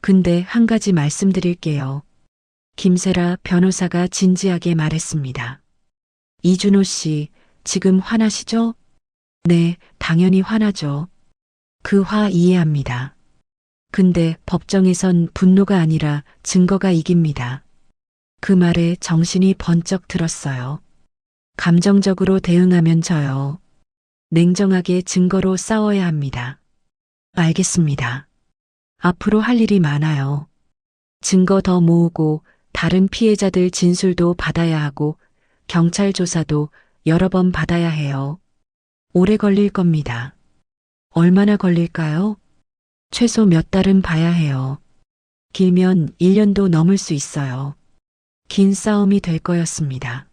근데 한 가지 말씀드릴게요. 김세라 변호사가 진지하게 말했습니다. 이준호 씨, 지금 화나시죠? 네, 당연히 화나죠. 그 화 이해합니다. 근데 법정에선 분노가 아니라 증거가 이깁니다. 그 말에 정신이 번쩍 들었어요. 감정적으로 대응하면 져요. 냉정하게 증거로 싸워야 합니다. 알겠습니다. 앞으로 할 일이 많아요. 증거 더 모으고 다른 피해자들 진술도 받아야 하고 경찰 조사도 여러 번 받아야 해요. 오래 걸릴 겁니다. 얼마나 걸릴까요? 최소 몇 달은 봐야 해요. 길면 1년도 넘을 수 있어요. 긴 싸움이 될 거였습니다.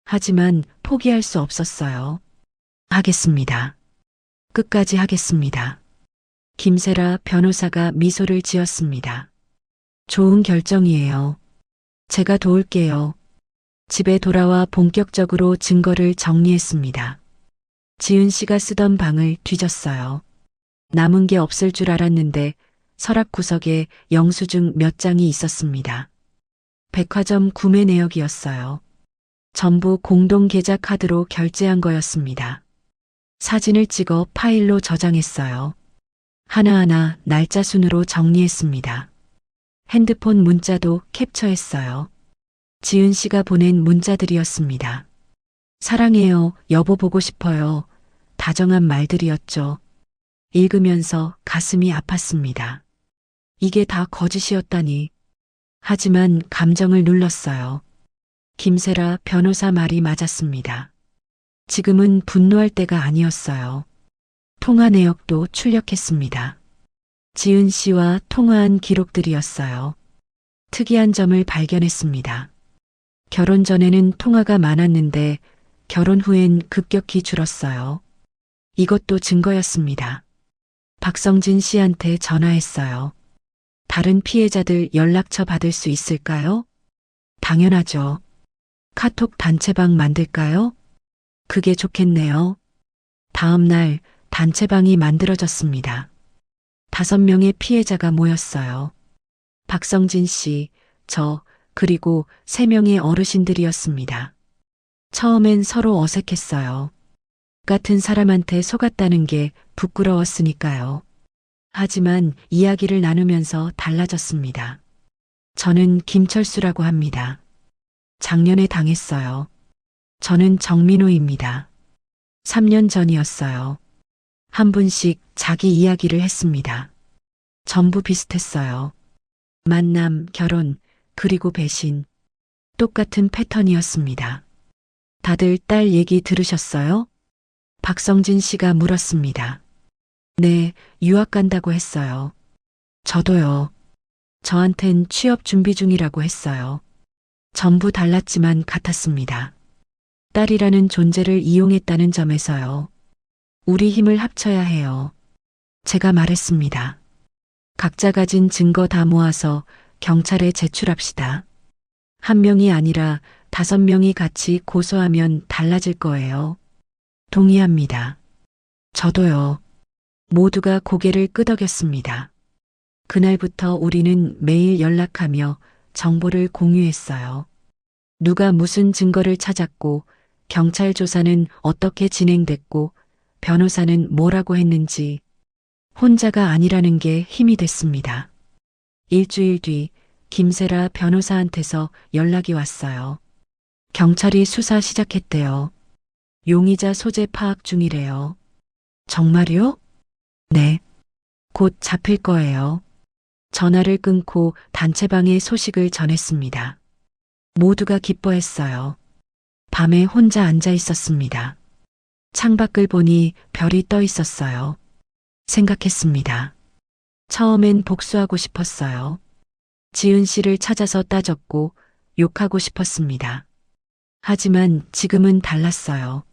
하지만 포기할 수 없었어요. 하겠습니다. 끝까지 하겠습니다. 김세라 변호사가 미소를 지었습니다. 좋은 결정이에요. 제가 도울게요. 집에 돌아와 본격적으로 증거를 정리했습니다. 지은 씨가 쓰던 방을 뒤졌어요. 남은 게 없을 줄 알았는데 서랍 구석에 영수증 몇 장이 있었습니다. 백화점 구매 내역이었어요. 전부 공동 계좌 카드로 결제한 거였습니다. 사진을 찍어 파일로 저장했어요. 하나하나 날짜 순으로 정리했습니다. 핸드폰 문자도 캡처했어요. 지은 씨가 보낸 문자들이었습니다. 사랑해요, 여보 보고 싶어요. 다정한 말들이었죠. 읽으면서 가슴이 아팠습니다. 이게 다 거짓이었다니. 하지만 감정을 눌렀어요. 김세라 변호사 말이 맞았습니다. 지금은 분노할 때가 아니었어요. 통화 내역도 출력했습니다. 지은 씨와 통화한 기록들이었어요. 특이한 점을 발견했습니다. 결혼 전에는 통화가 많았는데 결혼 후엔 급격히 줄었어요. 이것도 증거였습니다. 박성진 씨한테 전화했어요. 다른 피해자들 연락처 받을 수 있을까요? 당연하죠. 카톡 단체방 만들까요? 그게 좋겠네요. 다음 날 단체방이 만들어졌습니다. 5명의 피해자가 모였어요. 박성진 씨, 저, 그리고 3명의 어르신들이었습니다. 처음엔 서로 어색했어요. 같은 사람한테 속았다는 게 부끄러웠으니까요. 하지만 이야기를 나누면서 달라졌습니다. 저는 김철수라고 합니다. 작년에 당했어요. 저는 정민호입니다. 3년 전이었어요. 한 분씩 자기 이야기를 했습니다. 전부 비슷했어요. 만남, 결혼, 그리고 배신. 똑같은 패턴이었습니다. 다들 딸 얘기 들으셨어요? 박성진 씨가 물었습니다. 네, 유학 간다고 했어요. 저도요. 저한텐 취업 준비 중이라고 했어요. 전부 달랐지만 같았습니다. 딸이라는 존재를 이용했다는 점에서요. 우리 힘을 합쳐야 해요. 제가 말했습니다. 각자 가진 증거 다 모아서 경찰에 제출합시다. 한 명이 아니라 5명이 같이 고소하면 달라질 거예요. 동의합니다. 저도요. 모두가 고개를 끄덕였습니다. 그날부터 우리는 매일 연락하며 정보를 공유했어요. 누가 무슨 증거를 찾았고, 경찰 조사는 어떻게 진행됐고, 변호사는 뭐라고 했는지, 혼자가 아니라는 게 힘이 됐습니다. 일주일 뒤 김세라 변호사한테서 연락이 왔어요. 경찰이 수사 시작했대요. 용의자 소재 파악 중이래요. 정말요? 네. 곧 잡힐 거예요. 전화를 끊고 단체방에 소식을 전했습니다. 모두가 기뻐했어요. 밤에 혼자 앉아 있었습니다. 창밖을 보니 별이 떠 있었어요. 생각했습니다. 처음엔 복수하고 싶었어요. 지은 씨를 찾아서 따졌고 욕하고 싶었습니다. 하지만 지금은 달랐어요.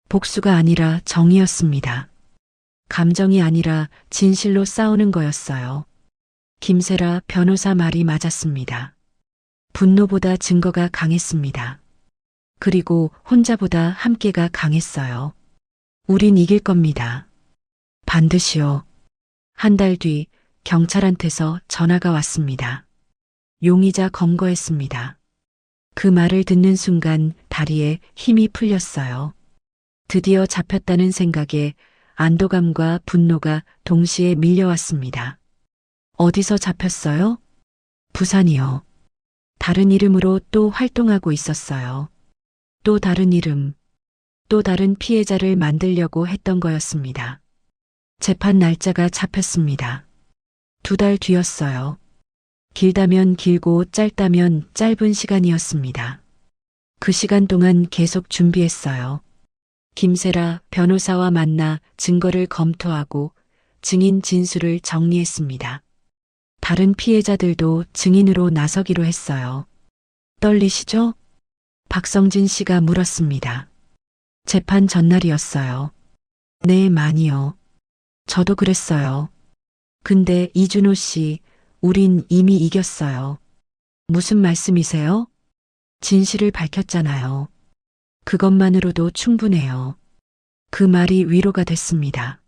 복수가 아니라 정의였습니다. 감정이 아니라 진실로 싸우는 거였어요. 김세라 변호사 말이 맞았습니다. 분노보다 증거가 강했습니다. 그리고 혼자보다 함께가 강했어요. 우린 이길 겁니다. 반드시요. 한 달 뒤 경찰한테서 전화가 왔습니다. 용의자 검거했습니다. 그 말을 듣는 순간 다리에 힘이 풀렸어요. 드디어 잡혔다는 생각에 안도감과 분노가 동시에 밀려왔습니다. 어디서 잡혔어요? 부산이요. 다른 이름으로 또 활동하고 있었어요. 또 다른 이름, 또 다른 피해자를 만들려고 했던 거였습니다. 재판 날짜가 잡혔습니다. 2달 뒤였어요. 길다면 길고 짧다면 짧은 시간이었습니다. 그 시간 동안 계속 준비했어요. 김세라 변호사와 만나 증거를 검토하고 증인 진술을 정리했습니다. 다른 피해자들도 증인으로 나서기로 했어요. 떨리시죠? 박성진 씨가 물었습니다. 재판 전날이었어요. 네, 많이요. 저도 그랬어요. 근데 이준호 씨, 우린 이미 이겼어요. 무슨 말씀이세요? 진실을 밝혔잖아요. 그것만으로도 충분해요. 그 말이 위로가 됐습니다.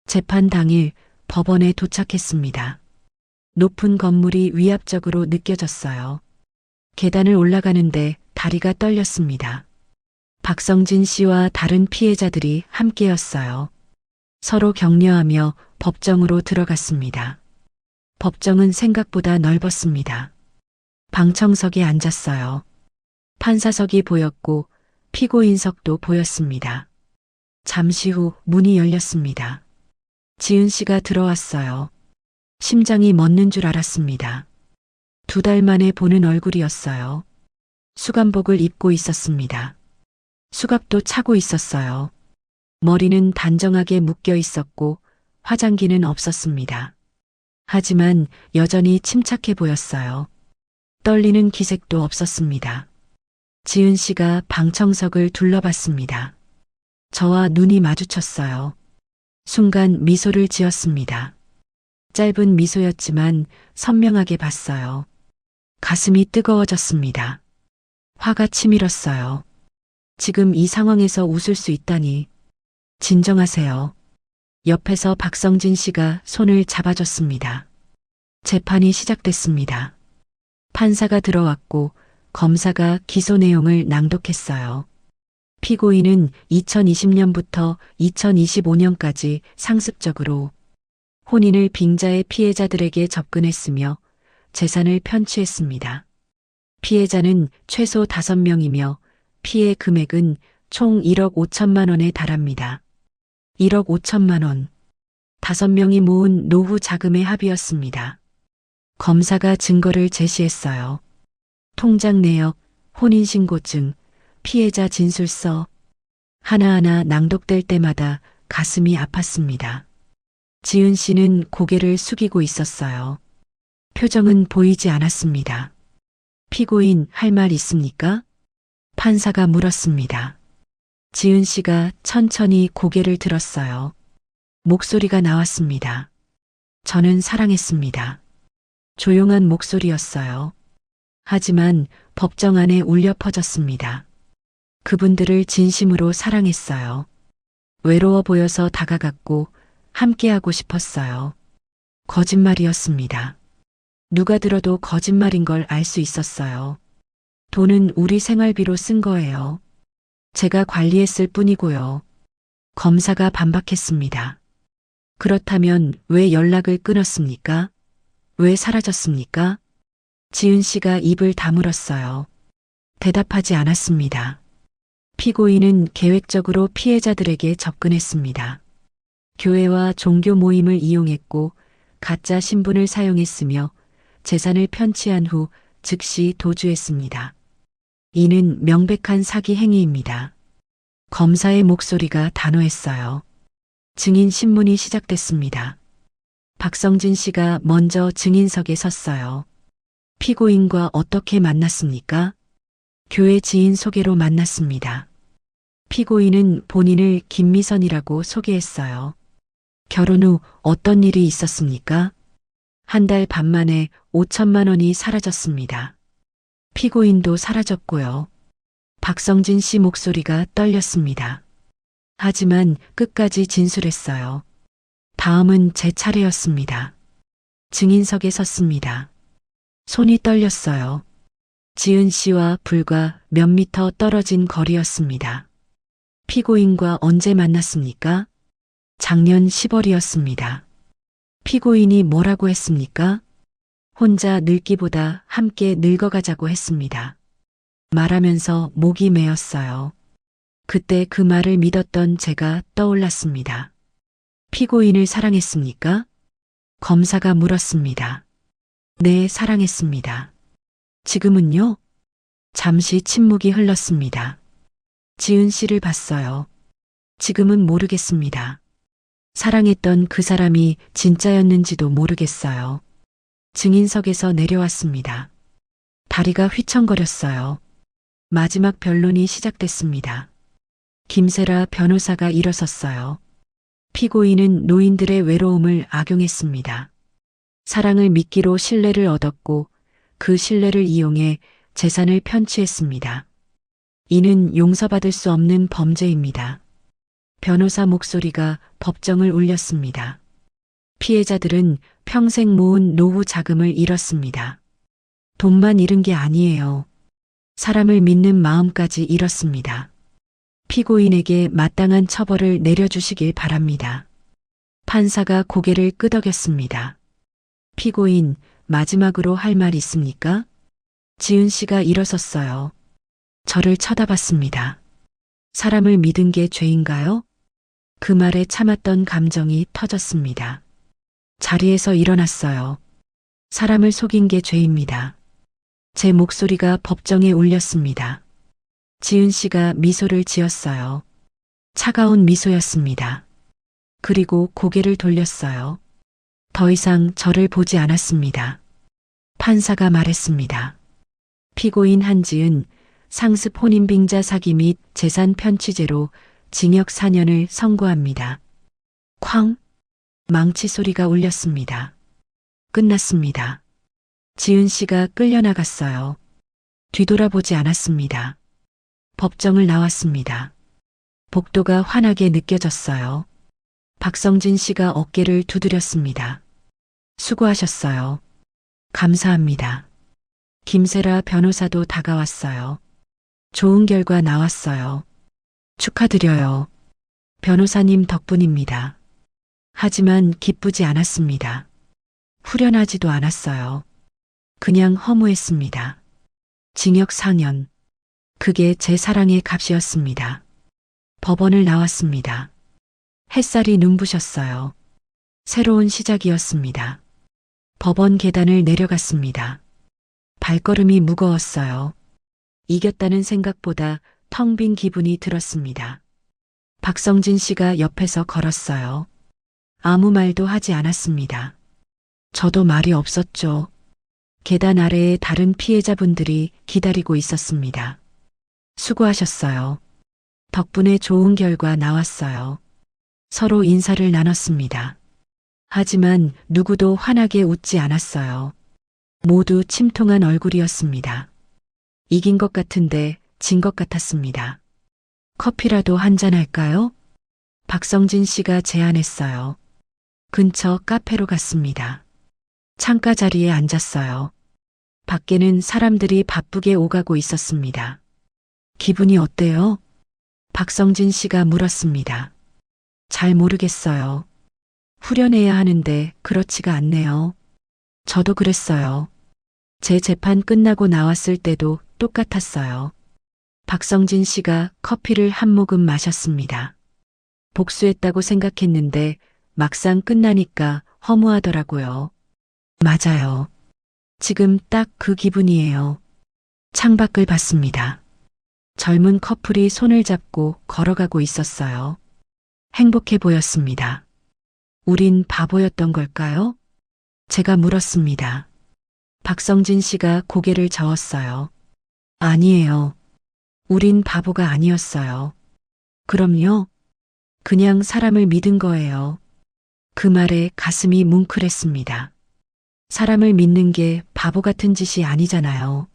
재판 당일 법원에 도착했습니다. 높은 건물이 위압적으로 느껴졌어요. 계단을 올라가는데 다리가 떨렸습니다. 박성진 씨와 다른 피해자들이 함께였어요. 서로 격려하며 법정으로 들어갔습니다. 법정은 생각보다 넓었습니다. 방청석에 앉았어요. 판사석이 보였고 피고인석도 보였습니다. 잠시 후 문이 열렸습니다. 지은 씨가 들어왔어요. 심장이 멎는 줄 알았습니다. 2달 만에 보는 얼굴이었어요. 수감복을 입고 있었습니다. 수갑도 차고 있었어요. 머리는 단정하게 묶여 있었고 화장기는 없었습니다. 하지만 여전히 침착해 보였어요. 떨리는 기색도 없었습니다. 지은 씨가 방청석을 둘러봤습니다. 저와 눈이 마주쳤어요. 순간 미소를 지었습니다. 짧은 미소였지만 선명하게 봤어요. 가슴이 뜨거워졌습니다. 화가 치밀었어요. 지금 이 상황에서 웃을 수 있다니. 진정하세요. 옆에서 박성진 씨가 손을 잡아줬습니다. 재판이 시작됐습니다. 판사가 들어왔고 검사가 기소 내용을 낭독했어요. 피고인은 2020년부터 2025년까지 상습적으로 혼인을 빙자해 피해자들에게 접근했으며 재산을 편취했습니다. 피해자는 최소 5명이며 피해 금액은 총 1억 5천만 원에 달합니다. 1억 5천만 원. 5명이 모은 노후 자금의 합이었습니다. 검사가 증거를 제시했어요. 통장 내역, 혼인신고증, 피해자 진술서. 하나하나 낭독될 때마다 가슴이 아팠습니다. 지은 씨는 고개를 숙이고 있었어요. 표정은 보이지 않았습니다. 피고인 할 말 있습니까? 판사가 물었습니다. 지은 씨가 천천히 고개를 들었어요. 목소리가 나왔습니다. 저는 사랑했습니다. 조용한 목소리였어요. 하지만 법정 안에 울려 퍼졌습니다. 그분들을 진심으로 사랑했어요. 외로워 보여서 다가갔고 함께하고 싶었어요. 거짓말이었습니다. 누가 들어도 거짓말인 걸 알 수 있었어요. 돈은 우리 생활비로 쓴 거예요. 제가 관리했을 뿐이고요. 검사가 반박했습니다. 그렇다면 왜 연락을 끊었습니까? 왜 사라졌습니까? 지은 씨가 입을 다물었어요. 대답하지 않았습니다. 피고인은 계획적으로 피해자들에게 접근했습니다. 교회와 종교 모임을 이용했고 가짜 신분을 사용했으며 재산을 편취한 후 즉시 도주했습니다. 이는 명백한 사기 행위입니다. 검사의 목소리가 단호했어요. 증인 신문이 시작됐습니다. 박성진 씨가 먼저 증인석에 섰어요. 피고인과 어떻게 만났습니까? 교회 지인 소개로 만났습니다. 피고인은 본인을 김미선이라고 소개했어요. 결혼 후 어떤 일이 있었습니까? 한 달 반 만에 5천만 원이 사라졌습니다. 피고인도 사라졌고요. 박성진 씨 목소리가 떨렸습니다. 하지만 끝까지 진술했어요. 다음은 제 차례였습니다. 증인석에 섰습니다. 손이 떨렸어요. 지은 씨와 불과 몇 미터 떨어진 거리였습니다. 피고인과 언제 만났습니까? 작년 10월이었습니다. 피고인이 뭐라고 했습니까? 혼자 늙기보다 함께 늙어가자고 했습니다. 말하면서 목이 메었어요. 그때 그 말을 믿었던 제가 떠올랐습니다. 피고인을 사랑했습니까? 검사가 물었습니다. 네, 사랑했습니다. 지금은요? 잠시 침묵이 흘렀습니다. 지은 씨를 봤어요. 지금은 모르겠습니다. 사랑했던 그 사람이 진짜였는지도 모르겠어요. 증인석에서 내려왔습니다. 다리가 휘청거렸어요. 마지막 변론이 시작됐습니다. 김세라 변호사가 일어섰어요. 피고인은 노인들의 외로움을 악용했습니다. 사랑을 미끼로 신뢰를 얻었고 그 신뢰를 이용해 재산을 편취했습니다. 이는 용서받을 수 없는 범죄입니다. 변호사 목소리가 법정을 울렸습니다. 피해자들은 평생 모은 노후 자금을 잃었습니다. 돈만 잃은 게 아니에요. 사람을 믿는 마음까지 잃었습니다. 피고인에게 마땅한 처벌을 내려주시길 바랍니다. 판사가 고개를 끄덕였습니다. 피고인, 마지막으로 할 말 있습니까? 지은 씨가 일어섰어요. 저를 쳐다봤습니다. 사람을 믿은 게 죄인가요? 그 말에 참았던 감정이 터졌습니다. 자리에서 일어났어요. 사람을 속인 게 죄입니다. 제 목소리가 법정에 울렸습니다. 지은 씨가 미소를 지었어요. 차가운 미소였습니다. 그리고 고개를 돌렸어요. 더 이상 저를 보지 않았습니다. 판사가 말했습니다. 피고인 한지은 상습 혼인빙자 사기 및 재산 편취죄로 징역 4년을 선고합니다. 쾅! 망치 소리가 울렸습니다. 끝났습니다. 지은 씨가 끌려나갔어요. 뒤돌아보지 않았습니다. 법정을 나왔습니다. 복도가 환하게 느껴졌어요. 박성진 씨가 어깨를 두드렸습니다. 수고하셨어요. 감사합니다. 김세라 변호사도 다가왔어요. 좋은 결과 나왔어요. 축하드려요. 변호사님 덕분입니다. 하지만 기쁘지 않았습니다. 후련하지도 않았어요. 그냥 허무했습니다. 징역 4년. 그게 제 사랑의 값이었습니다. 법원을 나왔습니다. 햇살이 눈부셨어요. 새로운 시작이었습니다. 법원 계단을 내려갔습니다. 발걸음이 무거웠어요. 이겼다는 생각보다 텅 빈 기분이 들었습니다. 박성진 씨가 옆에서 걸었어요. 아무 말도 하지 않았습니다. 저도 말이 없었죠. 계단 아래에 다른 피해자분들이 기다리고 있었습니다. 수고하셨어요. 덕분에 좋은 결과 나왔어요. 서로 인사를 나눴습니다. 하지만 누구도 환하게 웃지 않았어요. 모두 침통한 얼굴이었습니다. 이긴 것 같은데 진 것 같았습니다. 커피라도 한잔 할까요? 박성진 씨가 제안했어요. 근처 카페로 갔습니다. 창가 자리에 앉았어요. 밖에는 사람들이 바쁘게 오가고 있었습니다. 기분이 어때요? 박성진 씨가 물었습니다. 잘 모르겠어요. 후련해야 하는데 그렇지가 않네요. 저도 그랬어요. 제 재판 끝나고 나왔을 때도 똑같았어요. 박성진 씨가 커피를 한 모금 마셨습니다. 복수했다고 생각했는데 막상 끝나니까 허무하더라고요. 맞아요. 지금 딱 그 기분이에요. 창밖을 봤습니다. 젊은 커플이 손을 잡고 걸어가고 있었어요. 행복해 보였습니다. 우린 바보였던 걸까요? 제가 물었습니다. 박성진 씨가 고개를 저었어요. 아니에요. 우린 바보가 아니었어요. 그럼요. 그냥 사람을 믿은 거예요. 그 말에 가슴이 뭉클했습니다. 사람을 믿는 게 바보 같은 짓이 아니잖아요.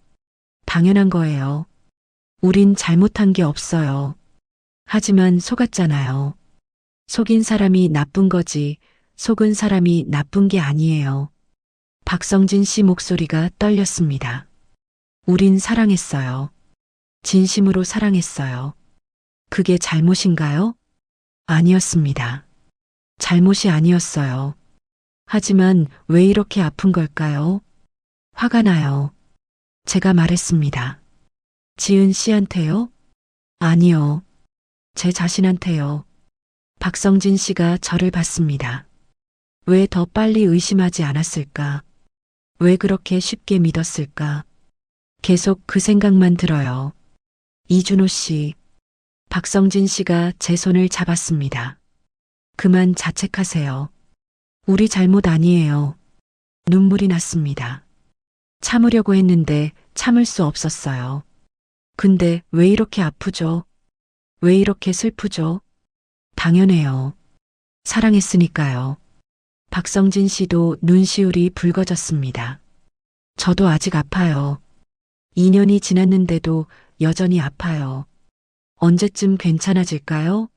당연한 거예요. 우린 잘못한 게 없어요. 하지만 속았잖아요. 속인 사람이 나쁜 거지, 속은 사람이 나쁜 게 아니에요. 박성진 씨 목소리가 떨렸습니다. 우린 사랑했어요. 진심으로 사랑했어요. 그게 잘못인가요? 아니었습니다. 잘못이 아니었어요. 하지만 왜 이렇게 아픈 걸까요? 화가 나요. 제가 말했습니다. 지은 씨한테요? 아니요. 제 자신한테요. 박성진 씨가 저를 봤습니다. 왜 더 빨리 의심하지 않았을까? 왜 그렇게 쉽게 믿었을까? 계속 그 생각만 들어요. 이준호 씨, 박성진 씨가 제 손을 잡았습니다. 그만 자책하세요. 우리 잘못 아니에요. 눈물이 났습니다. 참으려고 했는데 참을 수 없었어요. 근데 왜 이렇게 아프죠? 왜 이렇게 슬프죠? 당연해요. 사랑했으니까요. 박성진 씨도 눈시울이 붉어졌습니다. 저도 아직 아파요. 2년이 지났는데도 여전히 아파요. 언제쯤 괜찮아질까요?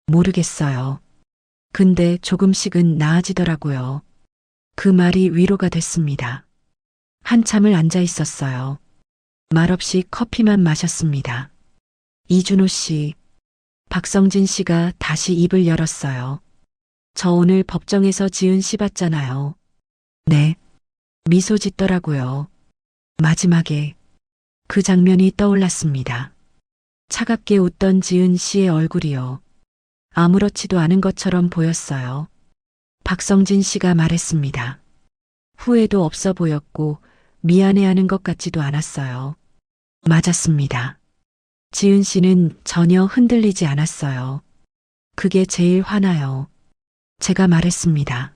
모르겠어요. 근데 조금씩은 나아지더라고요. 그 말이 위로가 됐습니다. 한참을 앉아 있었어요. 말없이 커피만 마셨습니다. 이준호 씨, 박성진 씨가 다시 입을 열었어요. 저 오늘 법정에서 지은 씨 봤잖아요. 네. 미소 짓더라고요. 마지막에 그 장면이 떠올랐습니다. 차갑게 웃던 지은 씨의 얼굴이요. 아무렇지도 않은 것처럼 보였어요. 박성진 씨가 말했습니다. 후회도 없어 보였고 미안해하는 것 같지도 않았어요. 맞았습니다. 지은 씨는 전혀 흔들리지 않았어요. 그게 제일 화나요. 제가 말했습니다.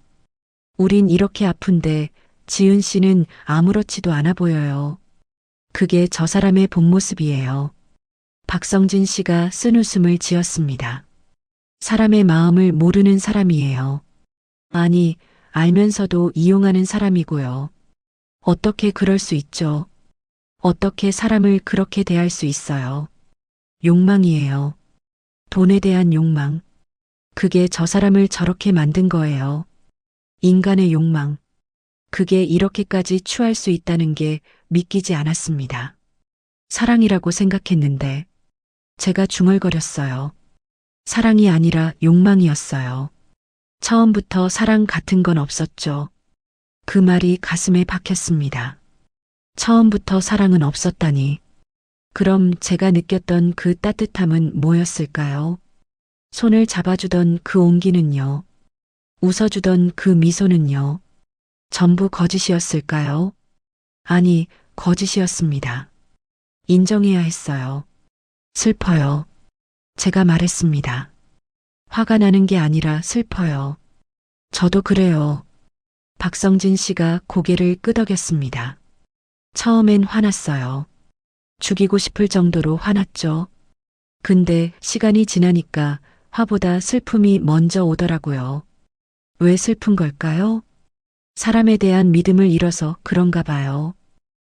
우린 이렇게 아픈데 지은 씨는 아무렇지도 않아 보여요. 그게 저 사람의 본 모습이에요. 박성진 씨가 쓴웃음을 지었습니다. 사람의 마음을 모르는 사람이에요. 아니, 알면서도 이용하는 사람이고요. 어떻게 그럴 수 있죠? 어떻게 사람을 그렇게 대할 수 있어요? 욕망이에요. 돈에 대한 욕망. 그게 저 사람을 저렇게 만든 거예요. 인간의 욕망. 그게 이렇게까지 추할 수 있다는 게 믿기지 않았습니다. 사랑이라고 생각했는데 제가 중얼거렸어요. 사랑이 아니라 욕망이었어요. 처음부터 사랑 같은 건 없었죠. 그 말이 가슴에 박혔습니다. 처음부터 사랑은 없었다니. 그럼 제가 느꼈던 그 따뜻함은 뭐였을까요? 손을 잡아주던 그 온기는요. 웃어주던 그 미소는요. 전부 거짓이었을까요? 아니, 거짓이었습니다. 인정해야 했어요. 슬퍼요. 제가 말했습니다. 화가 나는 게 아니라 슬퍼요. 저도 그래요. 박성진 씨가 고개를 끄덕였습니다. 처음엔 화났어요. 죽이고 싶을 정도로 화났죠. 근데 시간이 지나니까 화보다 슬픔이 먼저 오더라고요. 왜 슬픈 걸까요? 사람에 대한 믿음을 잃어서 그런가 봐요.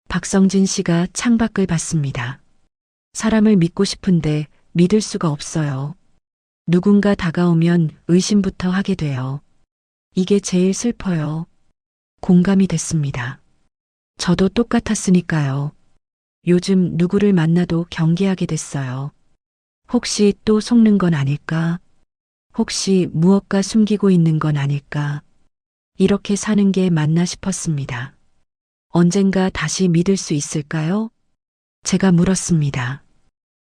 박성진 씨가 창밖을 봤습니다. 사람을 믿고 싶은데 믿을 수가 없어요. 누군가 다가오면 의심부터 하게 돼요. 이게 제일 슬퍼요. 공감이 됐습니다. 저도 똑같았으니까요. 요즘 누구를 만나도 경계하게 됐어요. 혹시 또 속는 건 아닐까? 혹시 무엇가 숨기고 있는 건 아닐까? 이렇게 사는 게 맞나 싶었습니다. 언젠가 다시 믿을 수 있을까요? 제가 물었습니다.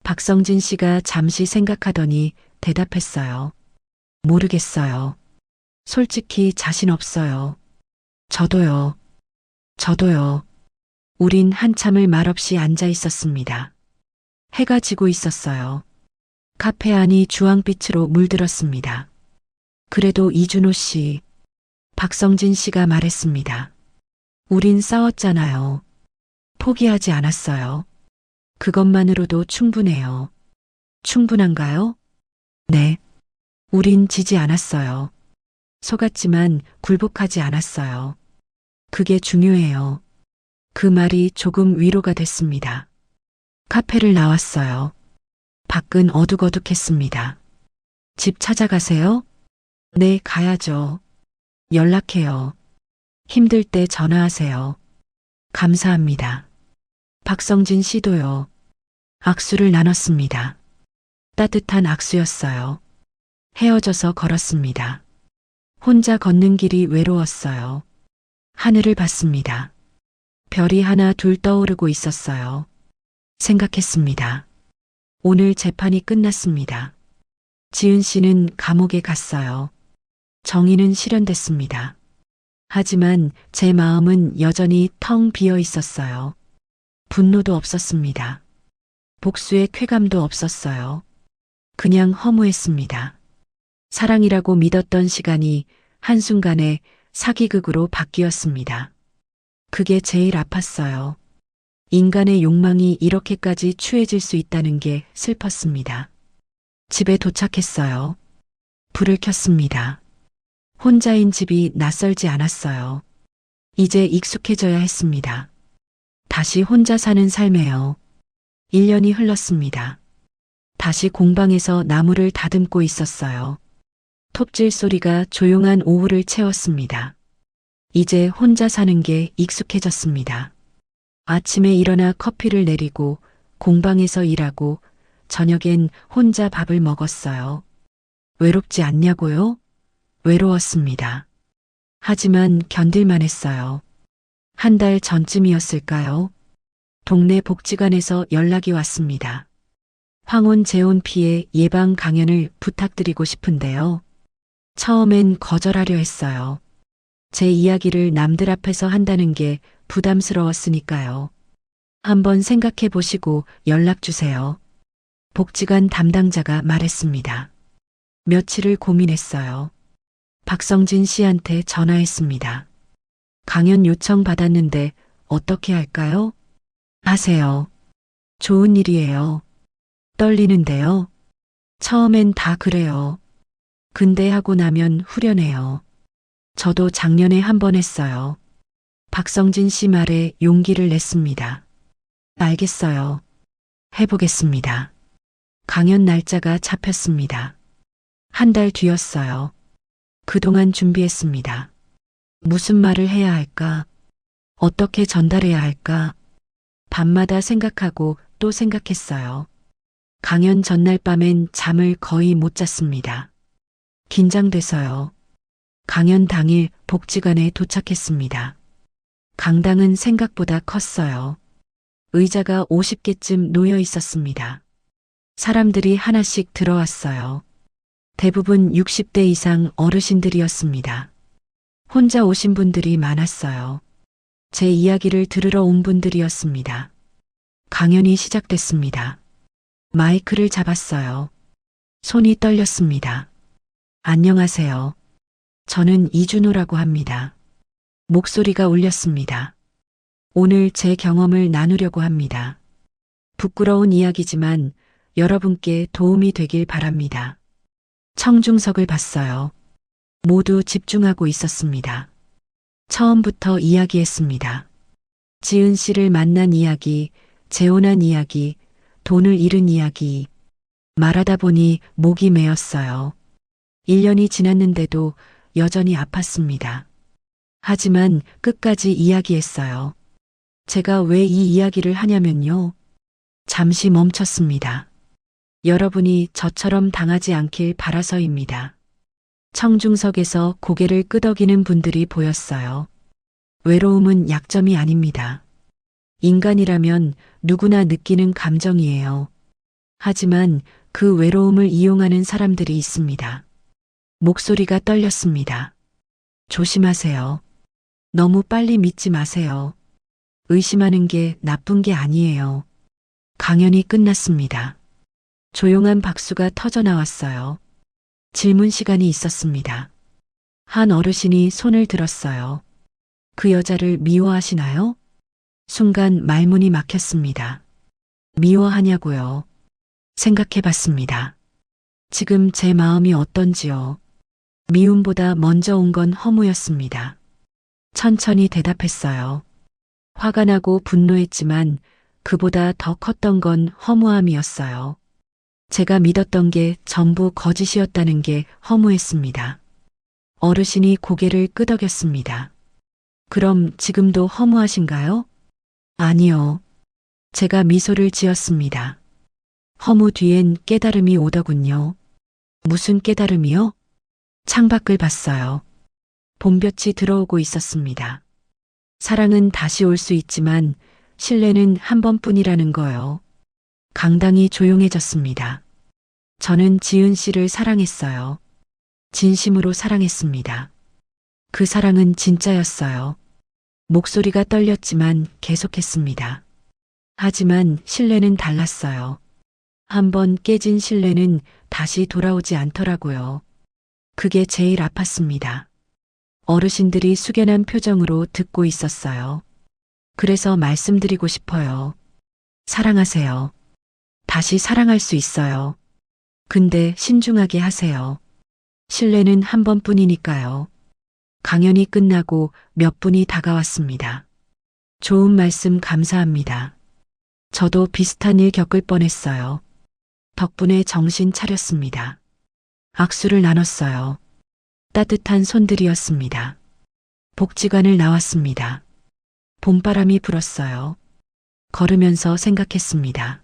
박성진 씨가 잠시 생각하더니 대답했어요. 모르겠어요. 솔직히 자신 없어요. 저도요. 저도요. 우린 한참을 말없이 앉아 있었습니다. 해가 지고 있었어요. 카페 안이 주황빛으로 물들었습니다. 그래도 이준호 씨, 박성진 씨가 말했습니다. 우린 싸웠잖아요. 포기하지 않았어요. 그것만으로도 충분해요. 충분한가요? 네. 우린 지지 않았어요. 속았지만 굴복하지 않았어요. 그게 중요해요. 그 말이 조금 위로가 됐습니다. 카페를 나왔어요. 밖은 어둑어둑했습니다. 집 찾아가세요? 네, 가야죠. 연락해요. 힘들 때 전화하세요. 감사합니다. 박성진 씨도요. 악수를 나눴습니다. 따뜻한 악수였어요. 헤어져서 걸었습니다. 혼자 걷는 길이 외로웠어요. 하늘을 봤습니다. 별이 하나 둘 떠오르고 있었어요. 생각했습니다. 오늘 재판이 끝났습니다. 지은 씨는 감옥에 갔어요. 정의는 실현됐습니다. 하지만 제 마음은 여전히 텅 비어 있었어요. 분노도 없었습니다. 복수의 쾌감도 없었어요. 그냥 허무했습니다. 사랑이라고 믿었던 시간이 한순간에 사기극으로 바뀌었습니다. 그게 제일 아팠어요. 인간의 욕망이 이렇게까지 추해질 수 있다는 게 슬펐습니다. 집에 도착했어요. 불을 켰습니다. 혼자인 집이 낯설지 않았어요. 이제 익숙해져야 했습니다. 다시 혼자 사는 삶에요. 1년이 흘렀습니다. 다시 공방에서 나무를 다듬고 있었어요. 톱질 소리가 조용한 오후를 채웠습니다. 이제 혼자 사는 게 익숙해졌습니다. 아침에 일어나 커피를 내리고 공방에서 일하고 저녁엔 혼자 밥을 먹었어요. 외롭지 않냐고요? 외로웠습니다. 하지만 견딜만 했어요. 한 달 전쯤이었을까요? 동네 복지관에서 연락이 왔습니다. 황혼 재혼 피해 예방 강연을 부탁드리고 싶은데요. 처음엔 거절하려 했어요. 제 이야기를 남들 앞에서 한다는 게 부담스러웠으니까요. 한번 생각해 보시고 연락 주세요. 복지관 담당자가 말했습니다. 며칠을 고민했어요. 박성진 씨한테 전화했습니다. 강연 요청 받았는데 어떻게 할까요? 하세요. 좋은 일이에요. 떨리는데요. 처음엔 다 그래요. 근데 하고 나면 후련해요. 저도 작년에 한 번 했어요. 박성진 씨 말에 용기를 냈습니다. 알겠어요. 해보겠습니다. 강연 날짜가 잡혔습니다. 한 달 뒤였어요. 그동안 준비했습니다. 무슨 말을 해야 할까? 어떻게 전달해야 할까? 밤마다 생각하고 또 생각했어요. 강연 전날 밤엔 잠을 거의 못 잤습니다. 긴장돼서요. 강연 당일 복지관에 도착했습니다. 강당은 생각보다 컸어요. 의자가 50개쯤 놓여 있었습니다. 사람들이 하나씩 들어왔어요. 대부분 60대 이상 어르신들이었습니다. 혼자 오신 분들이 많았어요. 제 이야기를 들으러 온 분들이었습니다. 강연이 시작됐습니다. 마이크를 잡았어요. 손이 떨렸습니다. 안녕하세요. 저는 이준호라고 합니다. 목소리가 울렸습니다. 오늘 제 경험을 나누려고 합니다. 부끄러운 이야기지만 여러분께 도움이 되길 바랍니다. 청중석을 봤어요. 모두 집중하고 있었습니다. 처음부터 이야기했습니다. 지은 씨를 만난 이야기, 재혼한 이야기, 돈을 잃은 이야기. 말하다 보니 목이 메었어요. 1년이 지났는데도 여전히 아팠습니다. 하지만 끝까지 이야기했어요. 제가 왜 이 이야기를 하냐면요. 잠시 멈췄습니다. 여러분이 저처럼 당하지 않길 바라서입니다. 청중석에서 고개를 끄덕이는 분들이 보였어요. 외로움은 약점이 아닙니다. 인간이라면 누구나 느끼는 감정이에요. 하지만 그 외로움을 이용하는 사람들이 있습니다. 목소리가 떨렸습니다. 조심하세요. 너무 빨리 믿지 마세요. 의심하는 게 나쁜 게 아니에요. 강연이 끝났습니다. 조용한 박수가 터져 나왔어요. 질문 시간이 있었습니다. 한 어르신이 손을 들었어요. 그 여자를 미워하시나요? 순간 말문이 막혔습니다. 미워하냐고요? 생각해 봤습니다. 지금 제 마음이 어떤지요? 미움보다 먼저 온 건 허무였습니다. 천천히 대답했어요. 화가 나고 분노했지만 그보다 더 컸던 건 허무함이었어요. 제가 믿었던 게 전부 거짓이었다는 게 허무했습니다. 어르신이 고개를 끄덕였습니다. 그럼 지금도 허무하신가요? 아니요. 제가 미소를 지었습니다. 허무 뒤엔 깨달음이 오더군요. 무슨 깨달음이요? 창밖을 봤어요. 봄볕이 들어오고 있었습니다. 사랑은 다시 올 수 있지만 신뢰는 한 번뿐이라는 거요. 강당이 조용해졌습니다. 저는 지은 씨를 사랑했어요. 진심으로 사랑했습니다. 그 사랑은 진짜였어요. 목소리가 떨렸지만 계속했습니다. 하지만 신뢰는 달랐어요. 한번 깨진 신뢰는 다시 돌아오지 않더라고요. 그게 제일 아팠습니다. 어르신들이 숙연한 표정으로 듣고 있었어요. 그래서 말씀드리고 싶어요. 사랑하세요. 다시 사랑할 수 있어요. 근데 신중하게 하세요. 신뢰는 한 번뿐이니까요. 강연이 끝나고 몇 분이 다가왔습니다. 좋은 말씀 감사합니다. 저도 비슷한 일 겪을 뻔했어요. 덕분에 정신 차렸습니다. 악수를 나눴어요. 따뜻한 손들이었습니다. 복지관을 나왔습니다. 봄바람이 불었어요. 걸으면서 생각했습니다.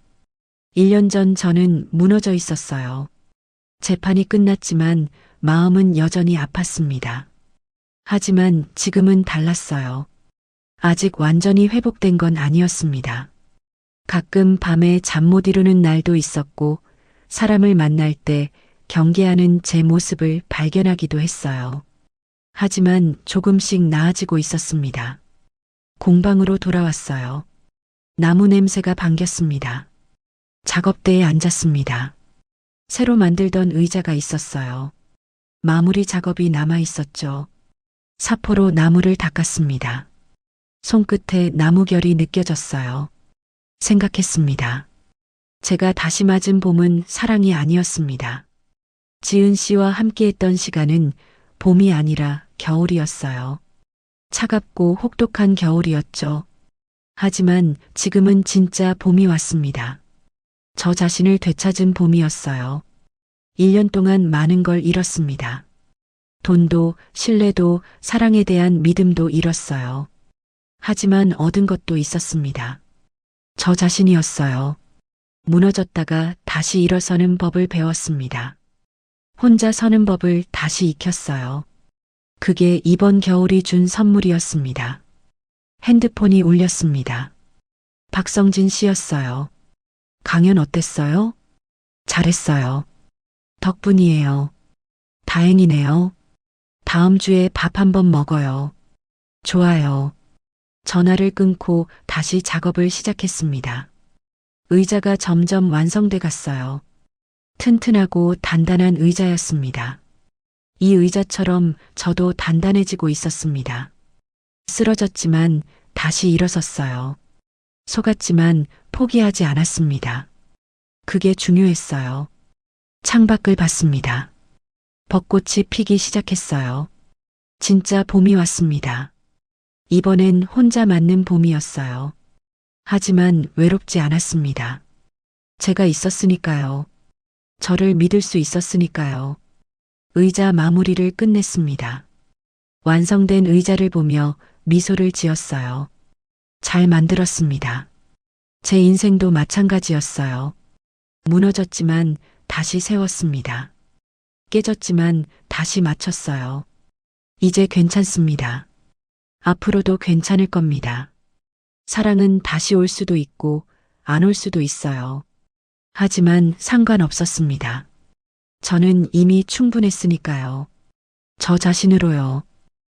1년 전 저는 무너져 있었어요. 재판이 끝났지만 마음은 여전히 아팠습니다. 하지만 지금은 달랐어요. 아직 완전히 회복된 건 아니었습니다. 가끔 밤에 잠 못 이루는 날도 있었고 사람을 만날 때 경계하는 제 모습을 발견하기도 했어요. 하지만 조금씩 나아지고 있었습니다. 공방으로 돌아왔어요. 나무 냄새가 반겼습니다. 작업대에 앉았습니다. 새로 만들던 의자가 있었어요. 마무리 작업이 남아 있었죠. 사포로 나무를 닦았습니다. 손끝에 나무결이 느껴졌어요. 생각했습니다. 제가 다시 맞은 봄은 사랑이 아니었습니다. 지은 씨와 함께했던 시간은 봄이 아니라 겨울이었어요. 차갑고 혹독한 겨울이었죠. 하지만 지금은 진짜 봄이 왔습니다. 저 자신을 되찾은 봄이었어요. 1년 동안 많은 걸 잃었습니다. 돈도, 신뢰도, 사랑에 대한 믿음도 잃었어요. 하지만 얻은 것도 있었습니다. 저 자신이었어요. 무너졌다가 다시 일어서는 법을 배웠습니다. 혼자 서는 법을 다시 익혔어요. 그게 이번 겨울이 준 선물이었습니다. 핸드폰이 울렸습니다. 박성진 씨였어요. 강연 어땠어요? 잘했어요. 덕분이에요. 다행이네요. 다음 주에 밥 한번 먹어요. 좋아요. 전화를 끊고 다시 작업을 시작했습니다. 의자가 점점 완성돼 갔어요. 튼튼하고 단단한 의자였습니다. 이 의자처럼 저도 단단해지고 있었습니다. 쓰러졌지만 다시 일어섰어요. 속았지만 포기하지 않았습니다. 그게 중요했어요. 창밖을 봤습니다. 벚꽃이 피기 시작했어요. 진짜 봄이 왔습니다. 이번엔 혼자 맞는 봄이었어요. 하지만 외롭지 않았습니다. 제가 있었으니까요. 저를 믿을 수 있었으니까요. 의자 마무리를 끝냈습니다. 완성된 의자를 보며 미소를 지었어요. 잘 만들었습니다. 제 인생도 마찬가지였어요. 무너졌지만 다시 세웠습니다. 깨졌지만 다시 맞췄어요. 이제 괜찮습니다. 앞으로도 괜찮을 겁니다. 사랑은 다시 올 수도 있고 안 올 수도 있어요. 하지만 상관없었습니다. 저는 이미 충분했으니까요. 저 자신으로요.